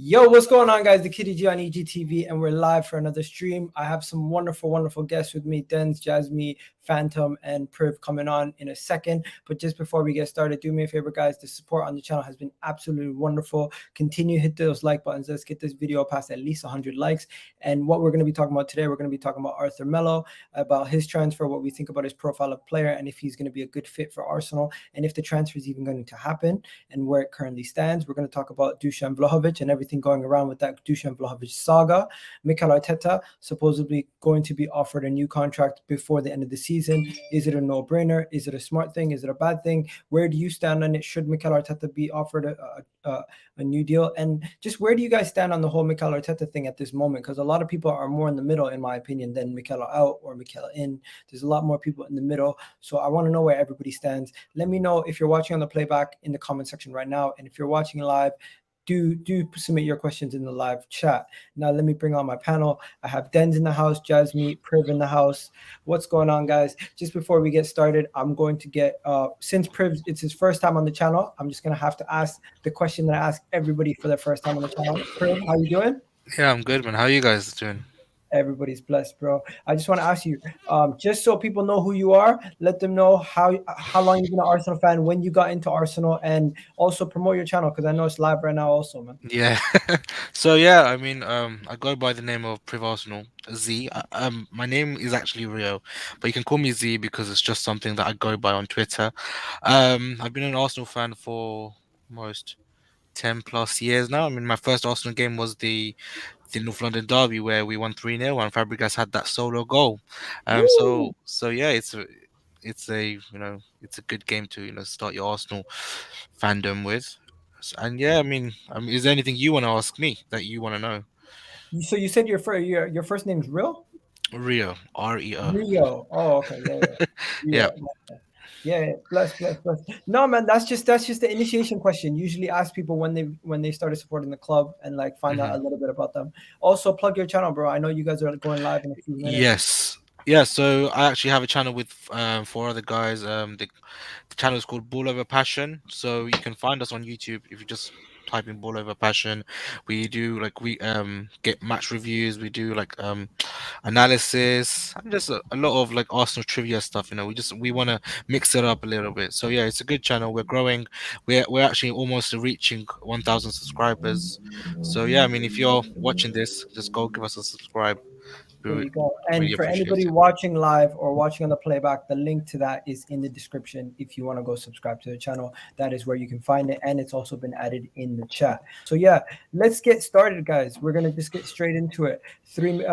Yo, what's going on, guys? The Kitty G on EGTV, and we're live for another stream. I have some wonderful guests with me, Dens, Jasmine, Phantomn, and Priv coming on in a second. But just before we get started, do me a favor, guys. The support on the channel has been absolutely wonderful. Continue to hit those like buttons. Let's get this video past at least 100 likes. And what we're going to be talking about today, we're going to be talking about Arthur Melo, about his transfer, what we think about his profile of player, and if he's going to be a good fit for Arsenal, and if the transfer is even going to happen, and where it currently stands. We're going to talk about Dusan Vlahovic and everything going around with that Dusan Vlahovic saga. Mikel Arteta supposedly going to be offered a new contract before the end of the season. Is it a no-brainer? Is it a smart thing? Is it a bad thing? Where do you stand on it? Should Mikel Arteta be offered a new deal? And just where do you guys stand on the whole Mikel Arteta thing at this moment? Because a lot of people are more in the middle, in my opinion, than Mikel out or Mikel in. There's a lot more people in the middle. So I want to know where everybody stands. Let me know if you're watching on the playback in the comment section right now. And if you're watching live, do submit your questions in the live chat. Now let me bring on my panel. I have Dens in the house, Jasmine, Priv in the house. What's going on, guys? Just before we get started, I'm going to get since Priv, it's his first time on the channel, I'm just gonna have to ask the question that I ask everybody for their first time on the channel. Priv, how you doing? Yeah, I'm good, man. How you guys doing? Everybody's blessed, bro. I just want to ask you, just so people know who you are, let them know how long you've been an Arsenal fan, when you got into Arsenal, and also promote your channel because I know it's live right now also, man. Yeah. So yeah, I mean, I go by the name of Priv Arsenal Z. My name is actually Rio, but you can call me Z because it's just something that I go by on Twitter. I've been an Arsenal fan for almost 10 plus years now. I mean, my first Arsenal game was the North London derby where we won 3-0 and Fabregas had that solo goal. Woo! So yeah, it's a good game to start your Arsenal fandom with. And yeah, I mean, is there anything you want to ask me that you want to know? So you said your first name's Real? Rio, Reo. Rio. Oh, okay. Yeah. Yeah. Yeah. Bless. No, man, that's just the initiation question. Usually ask people when they started supporting the club and like find out hmm a little bit about them. Also plug your channel, bro. I know you guys are going live in a few minutes. Yes. Yeah, so I actually have a channel with four other guys. The channel is called Ball Over Passion. So you can find us on YouTube if you just type in Ball Over Passion. We do like we get match reviews, we do like analysis and just a lot of like Arsenal trivia stuff, we want to mix it up a little bit. So yeah, it's a good channel. We're growing. We're actually almost reaching 1,000 subscribers. So yeah, I mean if you're watching this, just go give us a subscribe. There We you go. really And for appreciate anybody it. watching live or watching on the playback, the link to that is in the description. If you want to go subscribe to the channel, that is where you can find it. And it's also been added in the chat. So yeah, let's get started, guys. We're gonna just get straight into it. 3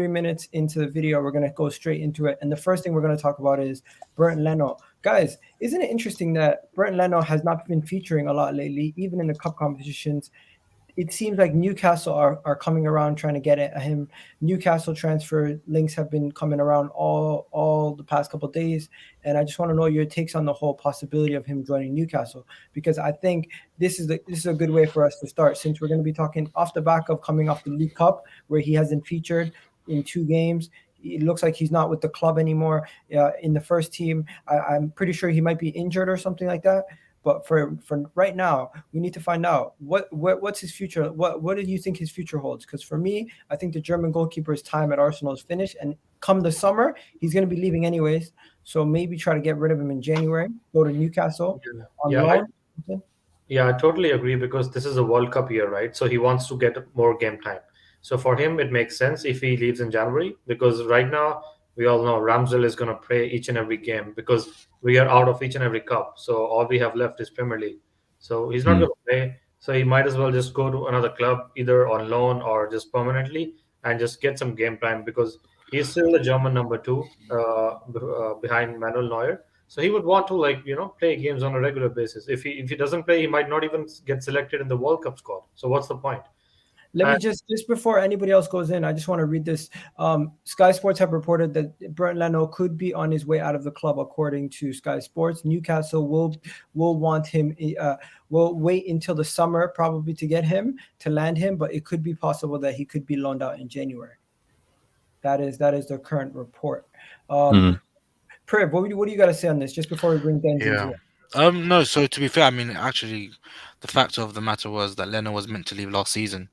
minutes into the video, we're gonna go straight into it. And the first thing we're gonna talk about is Bernd Leno. Guys, isn't it interesting that Bernd Leno has not been featuring a lot lately, even in the cup competitions? It seems like Newcastle are coming around trying to get at him. Newcastle transfer links have been coming around all the past couple of days, and I just want to know your takes on the whole possibility of him joining Newcastle, because I think this is a good way for us to start, since we're going to be talking off the back of coming off the League Cup where he hasn't featured in 2 games. It looks like he's not with the club anymore in the first team. I'm pretty sure he might be injured or something like that. But for right now, we need to find out what's his future. What do you think his future holds? Because for me, I think the German goalkeeper's time at Arsenal is finished, and come the summer, he's going to be leaving anyways. So maybe try to get rid of him in January. Go to Newcastle Yeah, on yeah, loan. I totally agree because this is a World Cup year, right? So he wants to get more game time. So for him, it makes sense if he leaves in January because right now we all know Ramsdale is going to play each and every game because we are out of each and every cup. So all we have left is Premier League. So he's not Mm. going to play. So he might as well just go to another club, either on loan or just permanently, and just get some game time because he's still the German number two behind Manuel Neuer. So he would want to play games on a regular basis. If he doesn't play, he might not even get selected in the World Cup squad. So what's the point? Let me And just before anybody else goes in, I just want to read this. Sky Sports have reported that Bernd Leno could be on his way out of the club, according to Sky Sports. Newcastle will want him. Will wait until the summer probably to get him to land him, but it could be possible that he could be loaned out in January. That is the current report. Mm. Priv, what do you got to say on this? Just before we bring Denz in Yeah. here. No. So to be fair, I mean, actually, the fact of the matter was that Leno was meant to leave last season.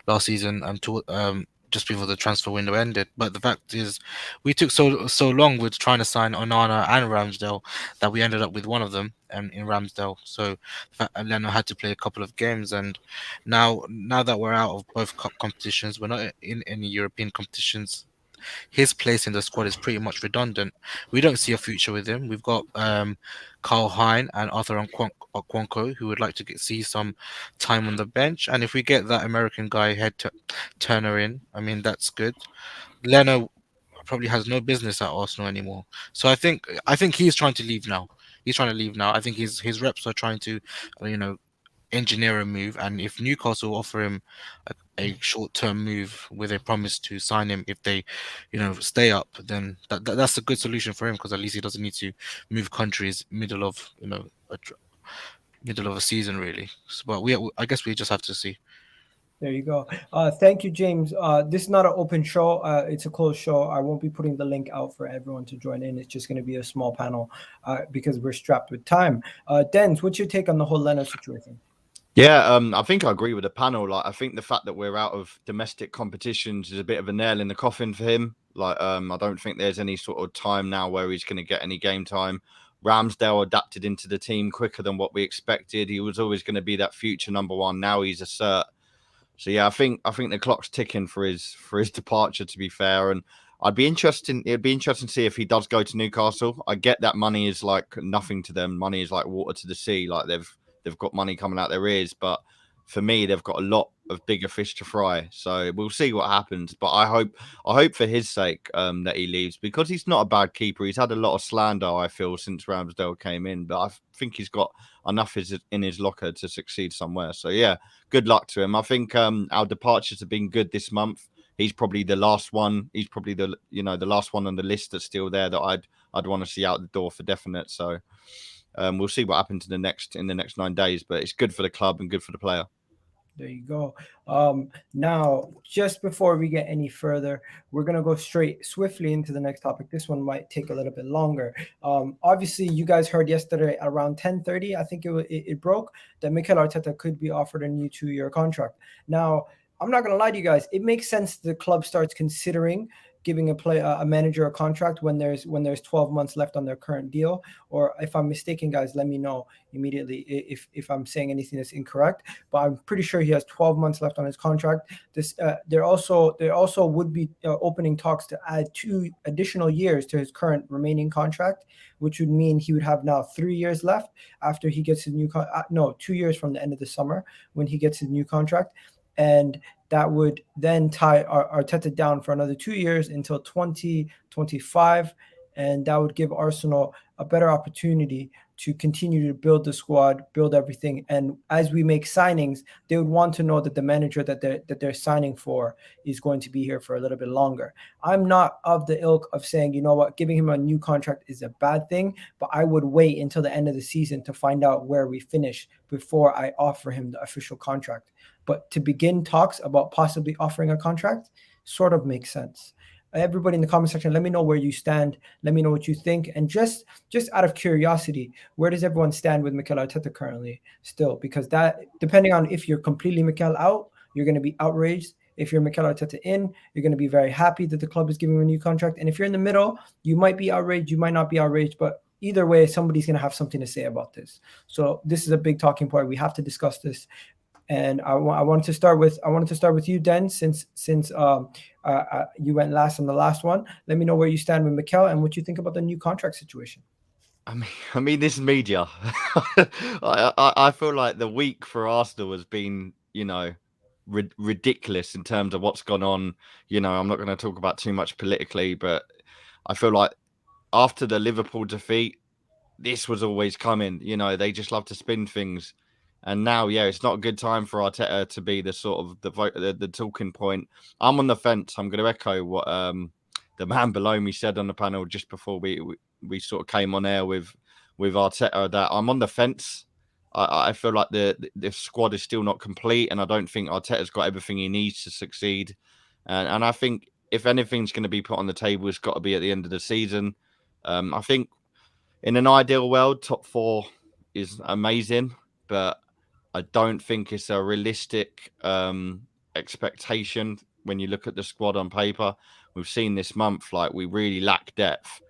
Just before the transfer window ended. But the fact is, we took so long with trying to sign Onana and Ramsdale that we ended up with one of them in Ramsdale. So the fact that Leno had to play a couple of games, and now that we're out of both cup competitions, we're not in any European competitions. His place in the squad is pretty much redundant. We don't see a future with him. We've got Carl Hein and Arthur Okonkwo who would like to see some time on the bench. And if we get that American guy Turner in, I mean that's good. Leno probably has no business at Arsenal anymore. So I think he's trying to leave now. He's trying to leave now. I think his reps are trying to, you know, engineer a move, and if Newcastle offer him a short-term move with a promise to sign him if they, stay up, then that's a good solution for him because at least he doesn't need to move countries middle of a season really. So, but I guess we just have to see. There you go. Thank you, James. This is not an open show. It's a closed show. I won't be putting the link out for everyone to join in. It's just going to be a small panel because we're strapped with time. Denz, what's your take on the whole Leno situation? Yeah, I think I agree with the panel. Like, I think the fact that we're out of domestic competitions is a bit of a nail in the coffin for him. Like, I don't think there's any sort of time now where he's going to get any game time. Ramsdale adapted into the team quicker than what we expected. He was always going to be that future number one. Now he's a cert. So yeah, I think the clock's ticking for his departure. To be fair, and it'd be interesting to see if he does go to Newcastle. I get that money is like nothing to them. Money is like water to the sea. Like they've got money coming out their ears, but for me, they've got a lot of bigger fish to fry. So we'll see what happens. But I hope for his sake that he leaves because he's not a bad keeper. He's had a lot of slander, I feel, since Ramsdale came in, but I think he's got enough in his locker to succeed somewhere. So yeah, good luck to him. I think our departures have been good this month. He's probably the last one. He's probably the last one on the list that's still there that I'd want to see out the door for definite. So. We'll see what happens in the next 9 days, but it's good for the club and good for the player. There you go. Now, just before we get any further, we're going to go swiftly into the next topic. This one might take a little bit longer. Obviously, you guys heard yesterday around 10:30, I think it broke, that Mikel Arteta could be offered a new 2-year contract. Now, I'm not going to lie to you guys. It makes sense the club starts considering giving a manager a contract when there's 12 months left on their current deal. Or if I'm mistaken, guys, let me know immediately if I'm saying anything that's incorrect. But I'm pretty sure he has 12 months left on his contract. There also would be opening talks to add 2 additional years to his current remaining contract, which would mean he would have now 3 years left after he gets his 2 years from the end of the summer when he gets his new contract. And that would then tie Arteta down for another 2 years until 2025. And that would give Arsenal a better opportunity to continue to build the squad, build everything. And as we make signings, they would want to know that the manager that they're signing for is going to be here for a little bit longer. I'm not of the ilk of saying, you know what, giving him a new contract is a bad thing, but I would wait until the end of the season to find out where we finish before I offer him the official contract. But to begin talks about possibly offering a contract sort of makes sense. Everybody in the comment section, let me know where you stand. Let me know what you think. And just out of curiosity, where does everyone stand with Mikel Arteta currently still? Because that, depending on if you're completely Mikel out, you're going to be outraged. If you're Mikel Arteta in, you're going to be very happy that the club is giving him a new contract. And if you're in the middle, you might be outraged, you might not be outraged, but either way, somebody's going to have something to say about this. So this is a big talking point. We have to discuss this. And I wanted to start with you, Den, since you went last on the last one. Let me know where you stand with Mikel and what you think about the new contract situation. I mean, this media. I feel like the week for Arsenal has been, ridiculous in terms of what's gone on. I'm not going to talk about too much politically, but I feel like after the Liverpool defeat, this was always coming. They just love to spin things. And now, yeah, it's not a good time for Arteta to be the sort of the talking point. I'm on the fence. I'm going to echo what the man below me said on the panel just before we sort of came on air with Arteta. That I'm on the fence. I feel like the squad is still not complete, and I don't think Arteta's got everything he needs to succeed. And I think if anything's going to be put on the table, it's got to be at the end of the season. I think in an ideal world, top four is amazing, but I don't think it's a realistic expectation when you look at the squad on paper. We've seen this month, like, we really lack depth.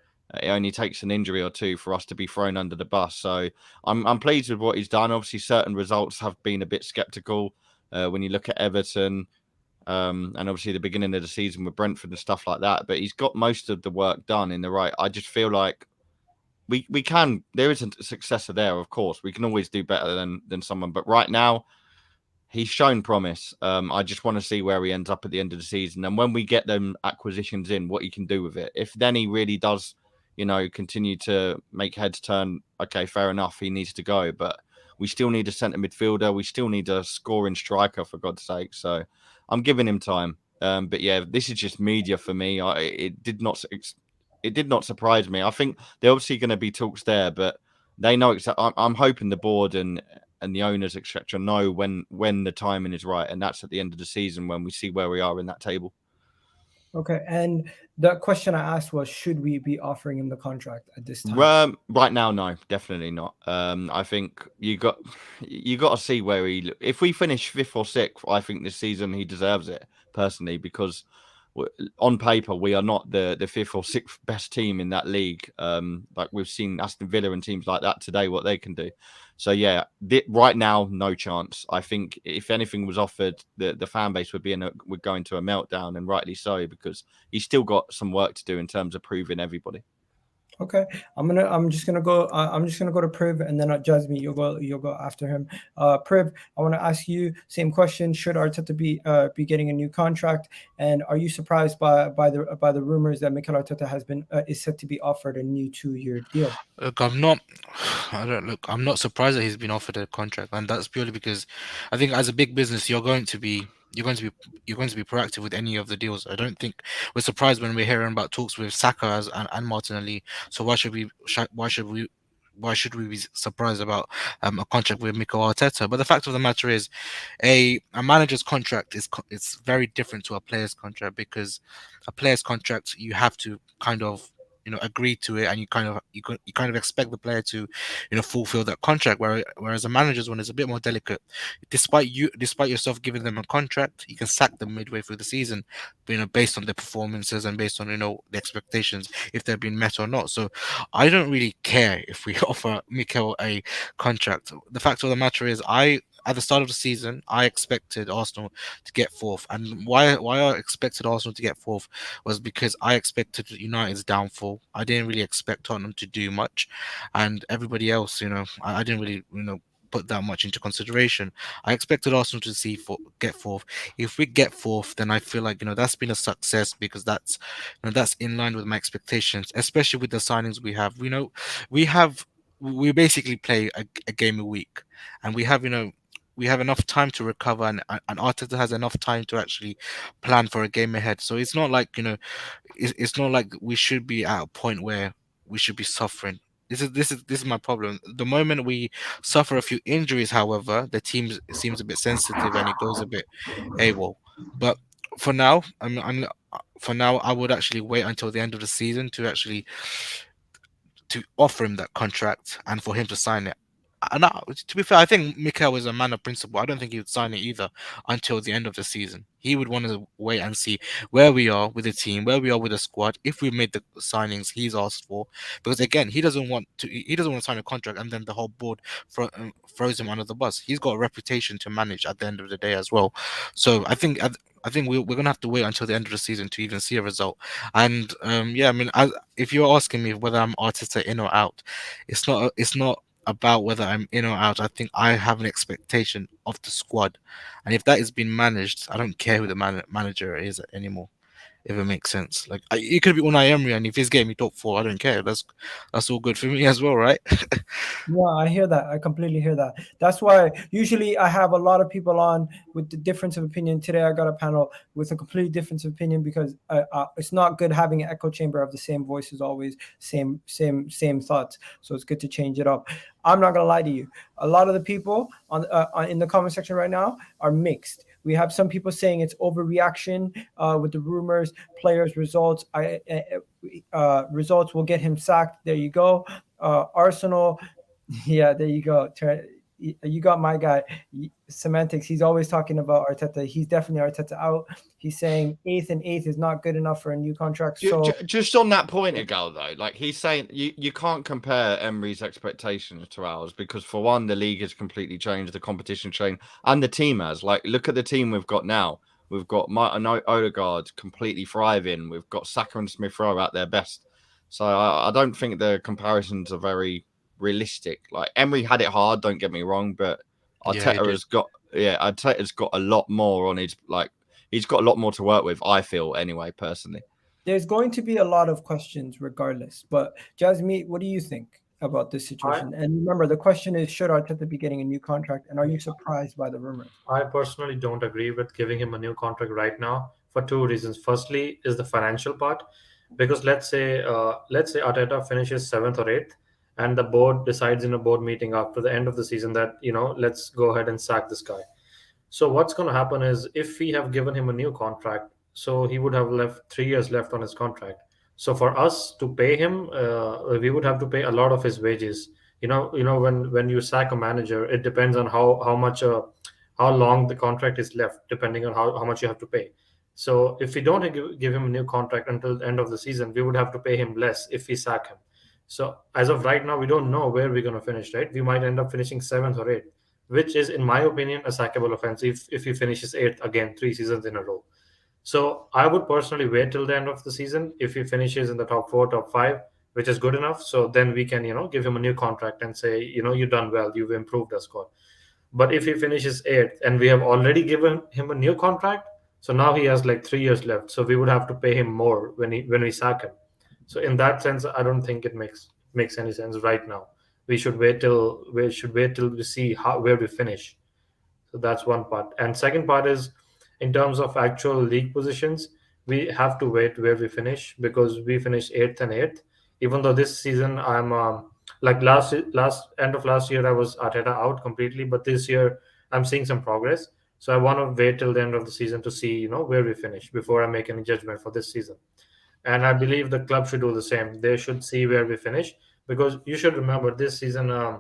It only takes an injury or two for us to be thrown under the bus. So I'm pleased with what he's done. Obviously, certain results have been a bit sceptical when you look at Everton and obviously the beginning of the season with Brentford and stuff like that. But he's got most of the work done in the right. I just feel like we can. There is a successor there, of course. We can always do better than someone. But right now, he's shown promise. I just want to see where he ends up at the end of the season. And when we get them acquisitions in, what he can do with it. If then he really does, continue to make heads turn, okay, fair enough, he needs to go. But we still need a centre midfielder. We still need a scoring striker, for God's sake. So I'm giving him time. But yeah, this is just media for me. It did not surprise me. I think they're obviously going to be talks there, but they know exactly. I'm hoping the board and the owners, etc., know when the timing is right, and that's at the end of the season when we see where we are in that table. Okay, and the question I asked was, should we be offering him the contract at this time? Right now, no, definitely not. I think you got to see where he. If we finish fifth or sixth, I think this season he deserves it personally, because on paper we are not the fifth or sixth best team in that league. Like we've seen Aston Villa and teams like that today, what they can do. So yeah, right now, no chance. I think if anything was offered, the fan base would go into a meltdown, and rightly so, because he's still got some work to do in terms of proving everybody. Okay, I'm just gonna go to Priv, and then Jasmine, you'll go after him. Priv, I want to ask you same question: should Arteta be getting a new contract? And are you surprised by the rumors that Mikel Arteta is set to be offered a new 2-year deal? Look, I'm not. I don't look. I'm not surprised that he's been offered a contract, and that's purely because I think as a big business, you're going to be proactive with any of the deals. I don't think we're surprised when we're hearing about talks with Saka and Martinelli. So why should we be surprised about a contract with Mikel Arteta? But the fact of the matter is, a manager's contract it's very different to a player's contract, because a player's contract you have to kind of agree to it, and you kind of expect the player to fulfill that contract, whereas a manager's one is a bit more delicate. Despite yourself giving them a contract, you can sack them midway through the season, based on their performances and based on the expectations, if they've been met or not. So I don't really care if we offer Mikel a contract. The fact of the matter is, at the start of the season, I expected Arsenal to get fourth. And why I expected Arsenal to get fourth was because I expected United's downfall. I didn't really expect Tottenham to do much. And everybody else, I didn't really, put that much into consideration. I expected Arsenal to get fourth. If we get fourth, then I feel like that's been a success, because that's in line with my expectations, especially with the signings we have. We basically play a game a week, and we have enough time to recover, and Arteta has enough time to actually plan for a game ahead. So it's not like it's not like we should be at a point where we should be suffering. This is my problem. The moment we suffer a few injuries, however, the team seems a bit sensitive and it goes a bit AWOL. But for now, for now, I would actually wait until the end of the season to offer him that contract and for him to sign it. to be fair, I think Mikel is a man of principle. I don't think he would sign it either until the end of the season. He would want to wait and see where we are with the team, where we are with the squad, if we made the signings he's asked for. Because again, he doesn't want to. He doesn't want to sign a contract and then the whole board throws him under the bus. He's got a reputation to manage at the end of the day as well. So I think we're gonna have to wait until the end of the season to even see a result. And yeah, I mean, if you're asking me whether I'm Arteta in or out, it's not about whether I'm in or out. I think I have an expectation of the squad, and if that is being managed, I don't care who the manager is anymore. If it makes sense, like it could be Unai Emery, and if he's getting me top four, I don't care. That's all good for me as well, right? Yeah, I hear that. I completely hear that. That's why usually I have a lot of people on with the difference of opinion. Today I got a panel with a completely difference of opinion because it's not good having an echo chamber of the same voices always, same thoughts. So it's good to change it up. I'm not gonna lie to you. A lot of the people on in the comment section right now are mixed. We have some people saying it's overreaction with the rumors, players' results. Results will get him sacked. There you go. Arsenal. Yeah, there you go. You got my guy, Semantics. He's always talking about Arteta. He's definitely Arteta out. He's saying eighth is not good enough for a new contract. So just on that point, Agal, though, like he's saying, you can't compare Emery's expectations to ours because, for one, the league has completely changed, the competition changed, and the team has. Like, look at the team we've got now. We've got Martin Odegaard completely thriving. We've got Saka and Smith Rowe at their best. So I don't think the comparisons are very realistic. Like Emery had it hard, don't get me wrong, but Arteta Arteta's got a lot more on his he's got a lot more to work with, I feel, anyway, personally. There's going to be a lot of questions regardless. But Jasmine, what do you think about this situation? And remember, the question is, should Arteta be getting a new contract? And are you surprised by the rumors? I personally don't agree with giving him a new contract right now for two reasons. Firstly, is the financial part, because let's say Arteta finishes seventh or eighth, and the board decides in a board meeting after the end of the season that let's go ahead and sack this guy. So what's going to happen is if we have given him a new contract, so he would have left 3 years left on his contract. So for us to pay him, we would have to pay a lot of his wages. When you sack a manager, it depends on how long the contract is left, depending on how much you have to pay. So if we don't give him a new contract until the end of the season, we would have to pay him less if we sack him. So as of right now, we don't know where we're going to finish, right? We might end up finishing seventh or eighth, which is, in my opinion, a sackable offense if he finishes eighth again 3 seasons in a row. So I would personally wait till the end of the season. If he finishes in the top four, top five, which is good enough, so then we can, give him a new contract and say, you've done well, you've improved the squad. But if he finishes eighth and we have already given him a new contract, so now he has like 3 years left. So we would have to pay him more when we sack him. So in that sense, I don't think it makes any sense right now. We should wait till we see where we finish. So that's one part. And second part is, in terms of actual league positions, we have to wait where we finish, because we finished eighth and eighth. Even though this season I'm like last end of last year I was Arteta out completely, but this year I'm seeing some progress. So I want to wait till the end of the season to see where we finish before I make any judgment for this season. And I believe the club should do the same. They should see where we finish, because you should remember this season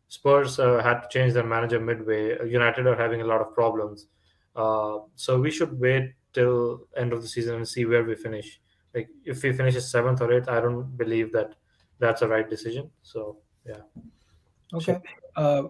Spurs had to change their manager midway. United are having a lot of problems. So we should wait till end of the season and see where we finish. Like if we finish seventh or eighth, I don't believe that that's a right decision. So yeah. Okay.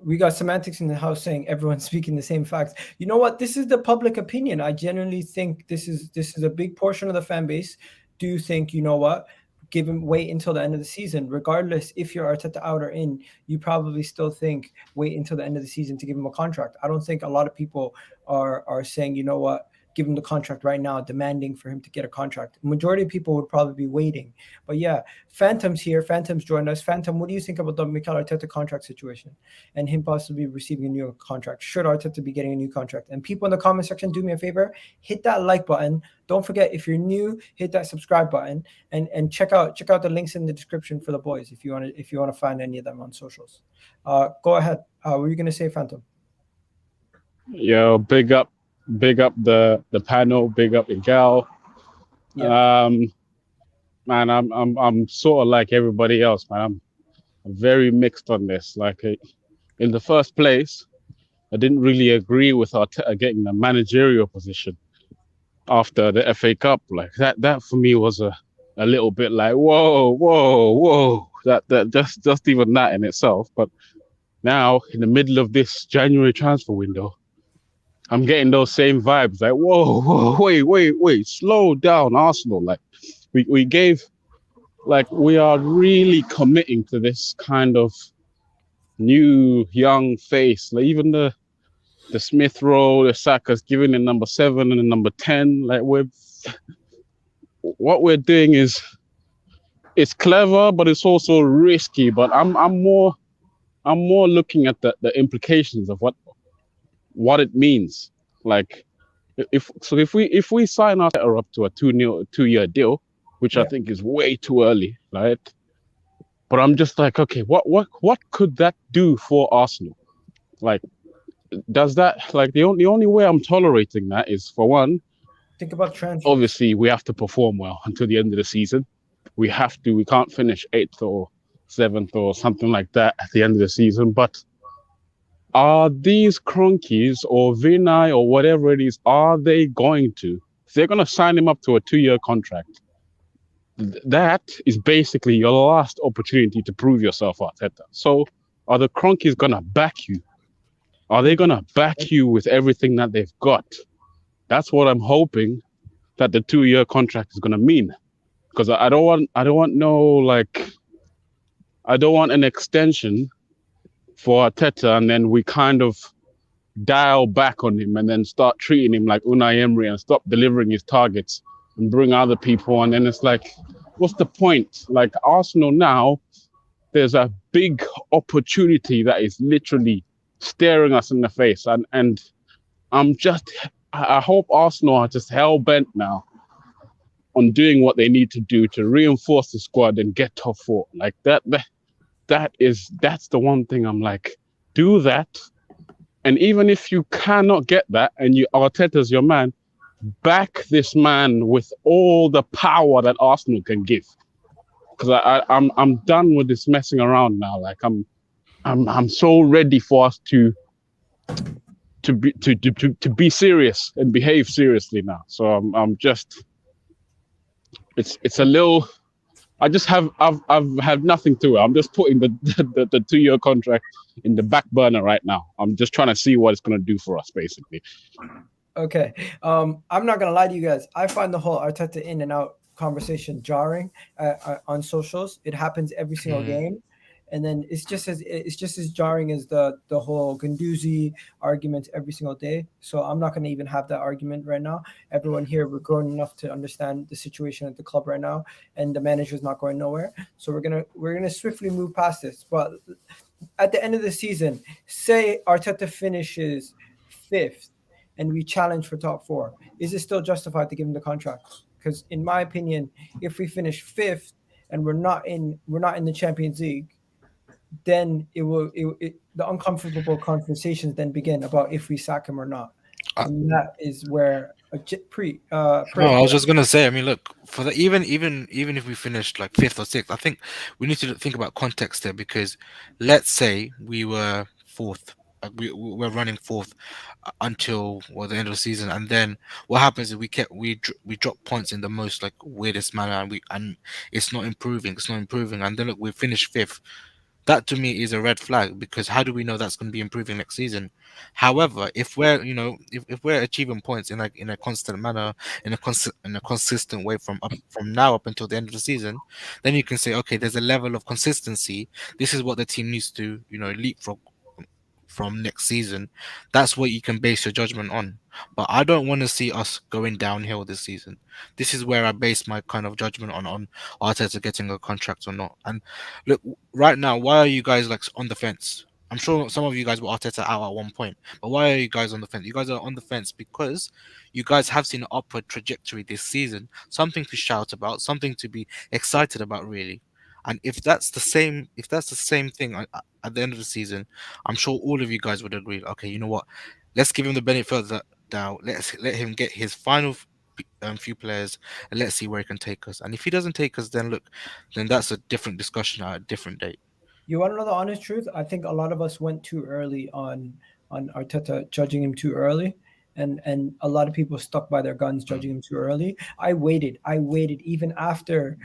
We got Semantics in the house saying everyone's speaking the same facts. You know what? This is the public opinion. I genuinely think this is a big portion of the fan base. Do you think, you know what? Wait until the end of the season, regardless if you're Arteta out or in, you probably still think wait until the end of the season to give him a contract. I don't think a lot of people are saying, you know what, give him the contract right now, demanding for him to get a contract. Majority of people would probably be waiting. But yeah, Phantom's here. Phantom's joined us. Phantom, what do you think about the Mikel Arteta contract situation and him possibly receiving a new contract? Should Arteta be getting a new contract? And people in the comment section, do me a favor, hit that like button. Don't forget, if you're new, hit that subscribe button and check out the links in the description for the boys if you want to find any of them on socials. Go ahead. What were you gonna say, Phantom? Yo, big up the panel, big up Igal. Yeah. Man, I'm sort of like everybody else, man. I'm very mixed on this. Like, in the first place, I didn't really agree with Arteta getting the managerial position after the FA Cup. Like that for me was a little bit like whoa. That just even that in itself. But now in the middle of this January transfer window, I'm getting those same vibes. Like whoa, wait, slow down, Arsenal. Like we gave, like we are really committing to this kind of new young face. Like even the Smith Rowe, the Saka's giving in number 7 and number 10. Like what we're doing is it's clever, but it's also risky. But I'm more looking at the implications of what it means. Like if we sign Arteta up to a 2-year deal, which I think is way too early, right? But I'm just like, okay, what could that do for Arsenal? Like, does that, like, the only way I'm tolerating that is, for one, Think about transfers. obviously we have to perform well until the end of the season. We can't finish 8th or 7th or something like that at the end of the season. But are these Cronkies or Vinay or whatever it is, are they going to? If they're going to sign him up to a 2-year contract, that is basically your last opportunity to prove yourself, Arteta. So are the Cronkies going to back you? Are they going to back you with everything that they've got? That's what I'm hoping that the 2-year contract is going to mean. Because I don't want an extension for Arteta and then we kind of dial back on him and then start treating him like Unai Emery and stop delivering his targets and bring other people on. And it's like, what's the point? Like Arsenal now, there's a big opportunity that is literally staring us in the face. And I hope Arsenal are just hell-bent now on doing what they need to do to reinforce the squad and get top 4. Like that's the one thing I'm like, do that. And even if you cannot get that and Arteta's your man, back this man with all the power that Arsenal can give. Because I'm done with this messing around now. Like I'm so ready for us to be serious and behave seriously now. So I'm just, it's a little. I've had nothing to it. I'm just putting the 2-year contract in the back burner right now. I'm just trying to see what it's going to do for us, basically. Okay. I'm not gonna lie to you guys. I find the whole Arteta in and out conversation jarring on socials. It happens every single game, and then it's just as jarring as the whole Guendouzi argument every single day. So I'm not gonna even have that argument right now. Everyone here, we're grown enough to understand the situation at the club right now, and the manager's not going nowhere. So we're gonna swiftly move past this. But at the end of the season, say Arteta finishes 5th and we challenge for top 4, is it still justified to give him the contract? Because in my opinion, if we finish 5th and we're not in the Champions League, then the uncomfortable conversations then begin about if we sack him or not, and that is where No, I was just gonna say. I mean, look, for the even if we finished like 5th or 6th, I think we need to think about context there, because let's say we were 4th, we're running 4th until the end of the season, and then what happens is we drop points in the most like weirdest manner, and it's not improving, and then look, we finish 5th. That to me is a red flag, because how do we know that's going to be improving next season? However, if we're if we're achieving points in a constant manner, in a consistent way from now up until the end of the season, then you can say, okay, there's a level of consistency. This is what the team needs to leapfrog from next season. That's what you can base your judgment on. But I don't want to see us going downhill this season. This is where I base my kind of judgment on Arteta getting a contract or not. And look, right now, why are you guys like on the fence? I'm sure some of you guys were Arteta out at one point, but why are you guys on the fence? You guys are on the fence because you guys have seen an upward trajectory this season, something to shout about, something to be excited about, really. And if that's the same thing at the end of the season, I'm sure all of you guys would agree. Okay, you know what? Let's give him the benefit of the doubt. Let's let him get his final few players, and let's see where he can take us. And if he doesn't take us, then look, then that's a different discussion at a different date. You want to know the honest truth? I think a lot of us went too early on Arteta, judging him too early, and a lot of people stuck by their guns, judging him too early. I waited. I waited even after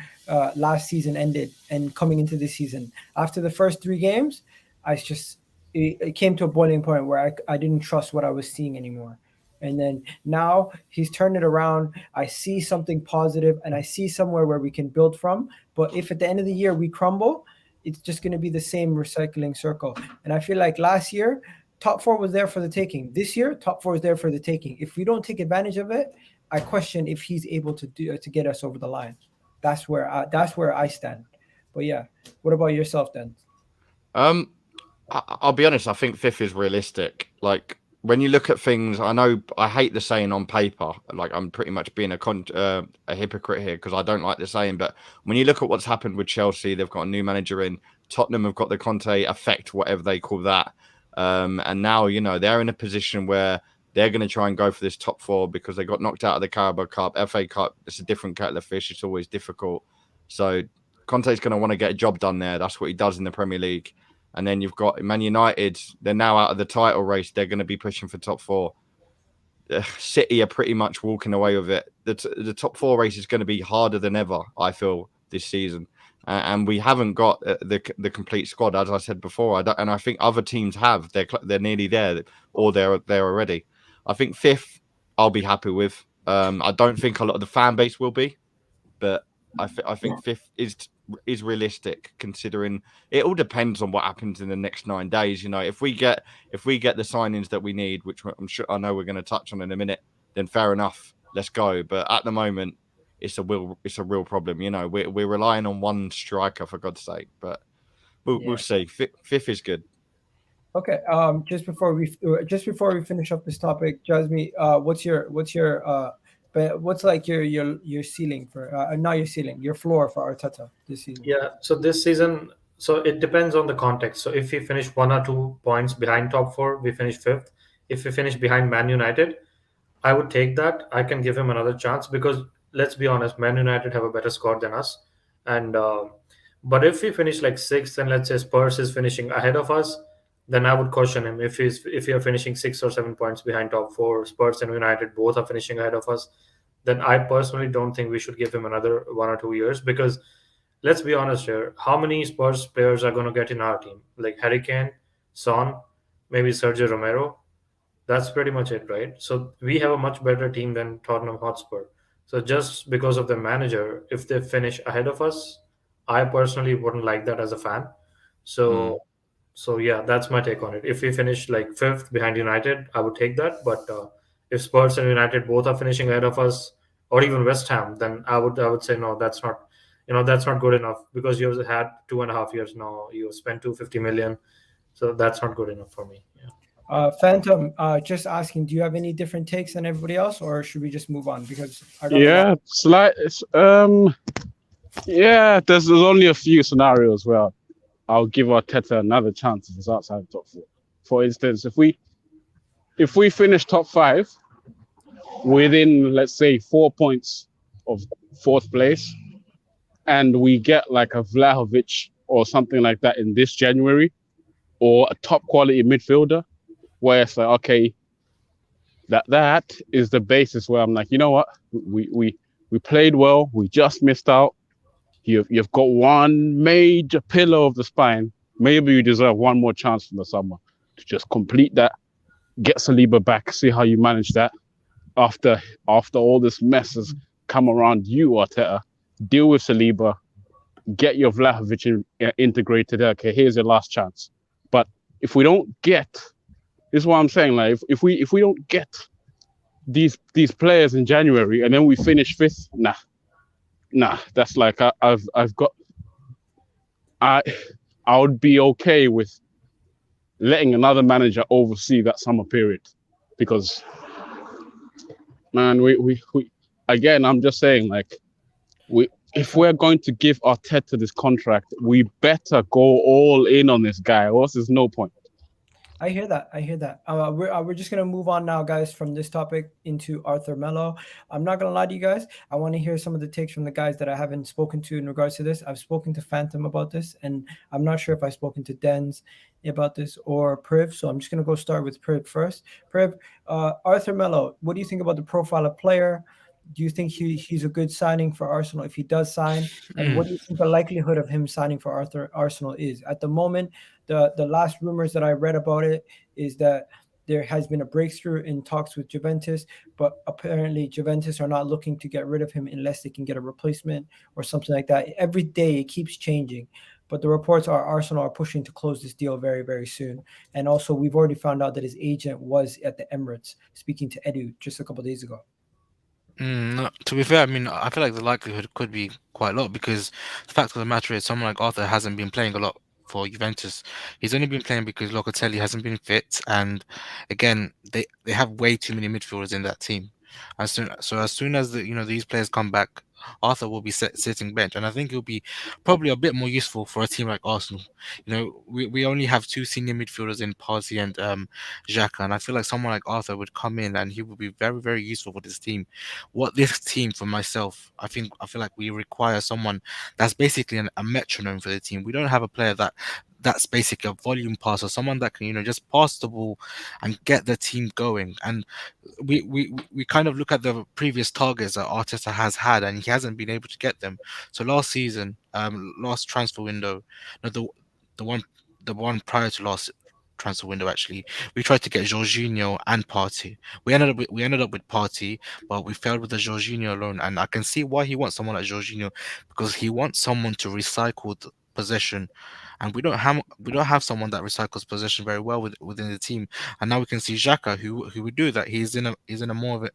last season ended and coming into this season. After the first 3 games, I just it came to a boiling point where I didn't trust what I was seeing anymore. And then now he's turned it around. I see something positive and I see somewhere where we can build from. But if at the end of the year we crumble, it's just going to be the same recycling circle. And I feel like last year, top four was there for the taking. This year, top four is there for the taking. If we don't take advantage of it, I question if he's able to get us over the line. That's where I stand. But yeah, what about yourself then? I'll be honest. I think fifth is realistic. Like when you look at things, I know I hate the saying on paper. Like I'm pretty much being a hypocrite here because I don't like the saying. But when you look at what's happened with Chelsea, they've got a new manager in. Tottenham have got the Conte effect, whatever they call that. And now they're in a position where they're going to try and go for this top four because they got knocked out of the Carabao Cup, FA Cup. It's a different kettle of fish. It's always difficult. So Conte's going to want to get a job done there. That's what he does in the Premier League. And then you've got Man United. They're now out of the title race. They're going to be pushing for top four. City are pretty much walking away with it. The top four race is going to be harder than ever, I feel, this season. And we haven't got the complete squad, as I said before. I think other teams have. They're nearly there, or they're there already. I think fifth, I'll be happy with. I don't think a lot of the fan base will be, but I think fifth is realistic, considering it all depends on what happens in the next 9 days. If we get the signings that we need, which I know we're going to touch on in a minute, then fair enough, let's go. But at the moment, it's a real problem. We're relying on one striker, for God's sake. But we'll see. Fifth is good. Okay. Just before we finish up this topic, Jasmine, what's like your ceiling for not your ceiling, your floor for Arteta this season? Yeah. So this season, it depends on the context. So if we finish 1 or 2 points behind top four, we finish fifth. If we finish behind Man United, I would take that. I can give him another chance because let's be honest, Man United have a better squad than us. And but if we finish like sixth, and let's say Spurs is finishing ahead of us, then I would caution him. If we are finishing 6 or 7 points behind top four, Spurs and United both are finishing ahead of us, then I personally don't think we should give him another 1 or 2 years because let's be honest here, how many Spurs players are going to get in our team? Like Harry Kane, Son, maybe Sergio Romero. That's pretty much it, right? So we have a much better team than Tottenham Hotspur. So just because of the manager, if they finish ahead of us, I personally wouldn't like that as a fan. So yeah, that's my take on it. If we finish like fifth behind United, I would take that. But if Spurs and United both are finishing ahead of us, or even West Ham, then I would say no, that's not good enough because you've had 2.5 years now. You've spent 250 million, so that's not good enough for me. Yeah. Phantomn, just asking, do you have any different takes than everybody else, or should we just move on? Because there's only a few scenarios where I'll give Arteta another chance if it's outside the top four. For instance, if we finish top five within, let's say, 4 points of fourth place, and we get like a Vlahovic or something like that in this January, or a top quality midfielder, where it's like, okay, that is the basis where I'm like, you know what, we played well, we just missed out. You've got one major pillar of the spine. Maybe you deserve one more chance from the summer to just complete that, get Saliba back, see how you manage that. After all this mess has come around you, Arteta, deal with Saliba, get your Vlahovic integrated. Okay, here's your last chance. But if we don't get, this is what I'm saying, like if we don't get these players in January and then we finish fifth, nah, that's like I would be okay with letting another manager oversee that summer period, because man, we again, I'm just saying, like, if we're going to give Arteta this contract, we better go all in on this guy, or else there's no point. I hear that. I hear that. We're just gonna move on now, guys, from this topic into Arthur Melo. I'm not gonna lie to you guys. I want to hear some of the takes from the guys that I haven't spoken to in regards to this. I've spoken to Phantom about this, and I'm not sure if I've spoken to Dens about this or Priv. So I'm just gonna go start with Priv first. Priv, Arthur Melo. What do you think about the profile of player? Do you think he's a good signing for Arsenal if he does sign? And what Mm. do you think the likelihood of him signing for Arsenal is at the moment? The last rumors that I read about it is that there has been a breakthrough in talks with Juventus, but apparently Juventus are not looking to get rid of him unless they can get a replacement or something like that. Every day it keeps changing. But the reports are Arsenal are pushing to close this deal very, very soon. And also, we've already found out that his agent was at the Emirates speaking to Edu just a couple of days ago. No, to be fair, I mean, I feel like the likelihood could be quite low because the fact of the matter is, someone like Arthur hasn't been playing a lot for Juventus. He's only been playing because Locatelli hasn't been fit, and again, they have way too many midfielders in that team. As soon as these players come back, Arthur will be sitting bench, and I think he'll be probably a bit more useful for a team like Arsenal. We only have two senior midfielders in Party and Xhaka, and I feel like someone like Arthur would come in and he would be very, very useful for this team. What this team, for myself, I feel like we require someone that's basically a metronome for the team. We don't have a player that's basically a volume passer, someone that can just pass the ball and get the team going. And we kind of look at the previous targets that Arteta has had, and he hasn't been able to get them. So last season, last transfer window, no, the one the one prior to last transfer window actually, we tried to get Jorginho and Partey. We ended up with Partey, but we failed with the Jorginho loan, and I can see why he wants someone like Jorginho, because he wants someone to recycle the possession, and we don't have someone that recycles possession very well within the team. And now we can see Xhaka, who would do that. He's in a more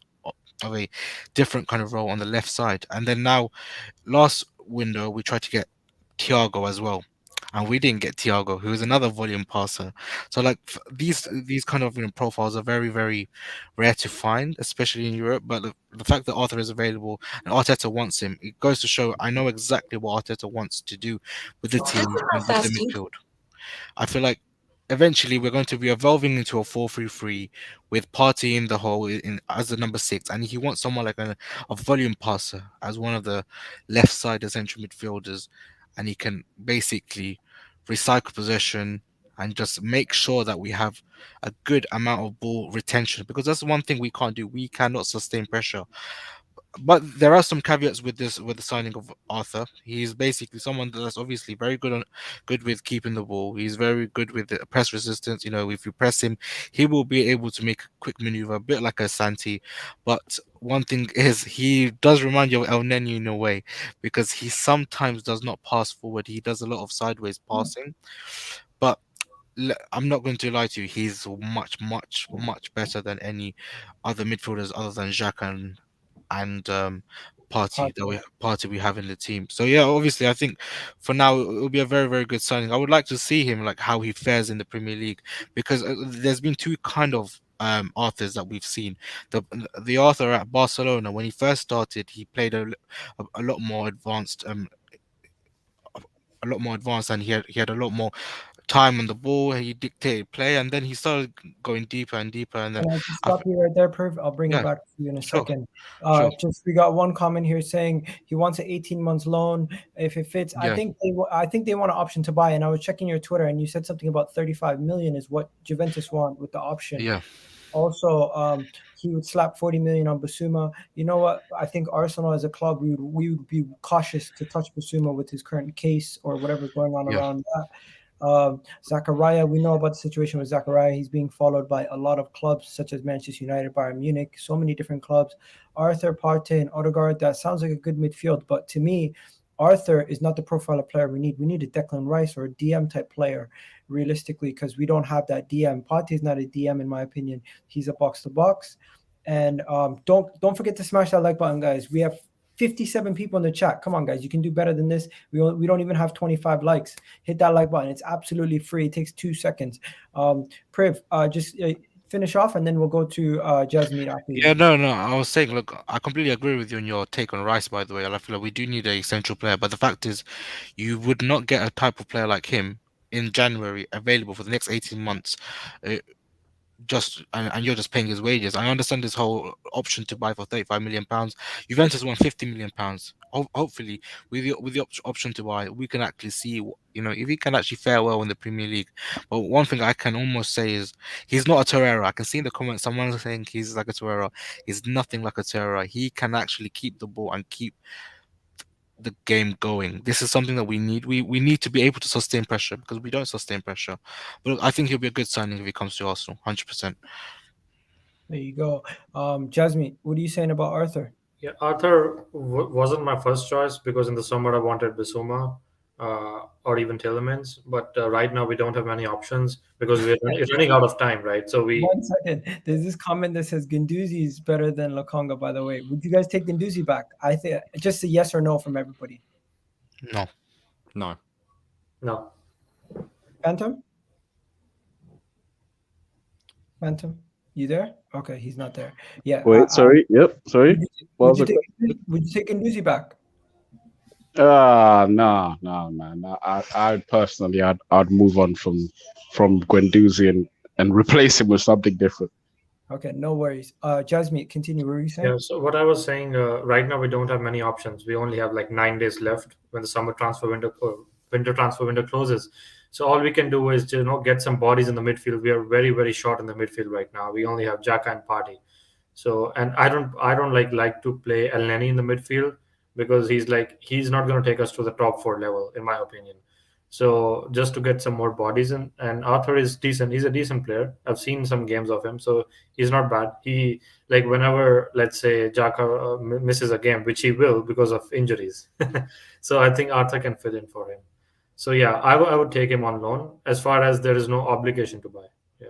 of a different kind of role on the left side. And then now, last window, we tried to get Thiago as well, and we didn't get Thiago, who is another volume passer. So like these kind of profiles are very, very rare to find, especially in Europe. But the fact that Arthur is available and Arteta wants him, it goes to show I know exactly what Arteta wants to do with the team and with the midfield. I feel like eventually we're going to be evolving into a 4-3-3 with Partey in the hole as the number six, and he wants someone like a volume passer as one of the left side central midfielders, and he can basically recycle possession and just make sure that we have a good amount of ball retention, because that's one thing we can't do. We cannot sustain pressure. But there are some caveats with the signing of Arthur. He's basically someone that's obviously very good with keeping the ball. He's very good with the press resistance. If you press him, he will be able to make a quick maneuver, a bit like a Santi. But one thing is, he does remind you of El Neni in a way, because he sometimes does not pass forward. He does a lot of sideways passing. But I'm not going to lie to you. He's much, much, much better than any other midfielders other than Jacques and party we have in the team. So yeah, obviously I think for now it'll be a very, very good signing. I would like to see him, like, how he fares in the Premier League, because there's been two kind of Arthurs that we've seen. The Arthur at Barcelona, when he first started, he played a lot more advanced, and he had a lot more time on the ball. He dictated play, and then he started going deeper and deeper, and then Can I just I, stop you right there, Perv? I'll bring it yeah, back to you in a sure, second. sure, Just we got one comment here saying he wants an 18 months loan if it fits. I yeah, think I think they want an option to buy. And I was checking your Twitter, and you said something about 35 million is what Juventus want with the option. yeah. Also, he would slap 40 million on Basuma. You know what? I think Arsenal as a club, we would be cautious to touch Basuma with his current case or whatever's going on Yeah. around that. Zachariah, we know about the situation with Zachariah. He's being followed by a lot of clubs such as Manchester United, Bayern Munich, so many different clubs. Arthur, Partey, and Odegaard, that sounds like a good midfield. But to me, Arthur is not the profile of player we need. We need a Declan Rice or a DM type player, realistically, because we don't have that DM. Partey is not a DM, in my opinion. He's a box to box. And don't forget to smash that like button, guys. We have 57 people in the chat. Come on, guys, you can do better than this. We don't even have 25 likes. Hit that like button. It's absolutely free. It takes 2 seconds. Priv, just finish off, and then we'll go to Jasmine after you. Yeah, no, no. I was saying, look, I completely agree with you on your take on Rice, by the way. I feel like we do need a central player, but the fact is, you would not get a type of player like him in January available for the next 18 months, uh, and you're just paying his wages. I understand this whole option to buy for 35 million pounds. Juventus want 50 million pounds. Hopefully, with the option to buy, we can actually see if he can actually fare well in the Premier League. But one thing I can almost say is he's not a Torreira. I can see in the comments someone saying he's like a Torreira. He's nothing like a Torreira. He can actually keep the ball and keep the game going. This is something that we need. We need to be able to sustain pressure because we don't sustain pressure. But I think he'll be a good signing if he comes to Arsenal, 100%. There you go. Jasmine, what are you saying about Arthur? Yeah, Arthur wasn't my first choice because in the summer I wanted Bissouma or even Tielemans, but right now we don't have many options because we're running out of time, right? So we 1 second. There's this comment that says Guendouzi is better than Lokonga, by the way. Would you guys take Guendouzi back? I think just a yes or no from everybody. No. No. no. Phantom? Phantom? You there? Okay, he's not there. Yeah. Wait, sorry. Yep, sorry. Would you take Guendouzi back? No, man. I personally, I'd move on from Guendouzi and replace him with something different. Okay, no worries. Jasmine, continue. What were you saying? Yeah, so what I was saying, right now we don't have many options. We only have like 9 days left when the summer transfer window or winter transfer window closes. So all we can do is get some bodies in the midfield. We are very very short in the midfield right now. We only have Xhaka and Partey. So and I don't like to play El Neni in the midfield because he's not going to take us to the top 4 level in my opinion. So just to get some more bodies in, and Arthur is decent. He's a decent player. I've seen some games of him, so he's not bad. He like whenever let's say Xhaka misses a game, which he will because of injuries. So I think Arthur can fill in for him. So yeah, I would take him on loan as far as there is no obligation to buy. Yeah.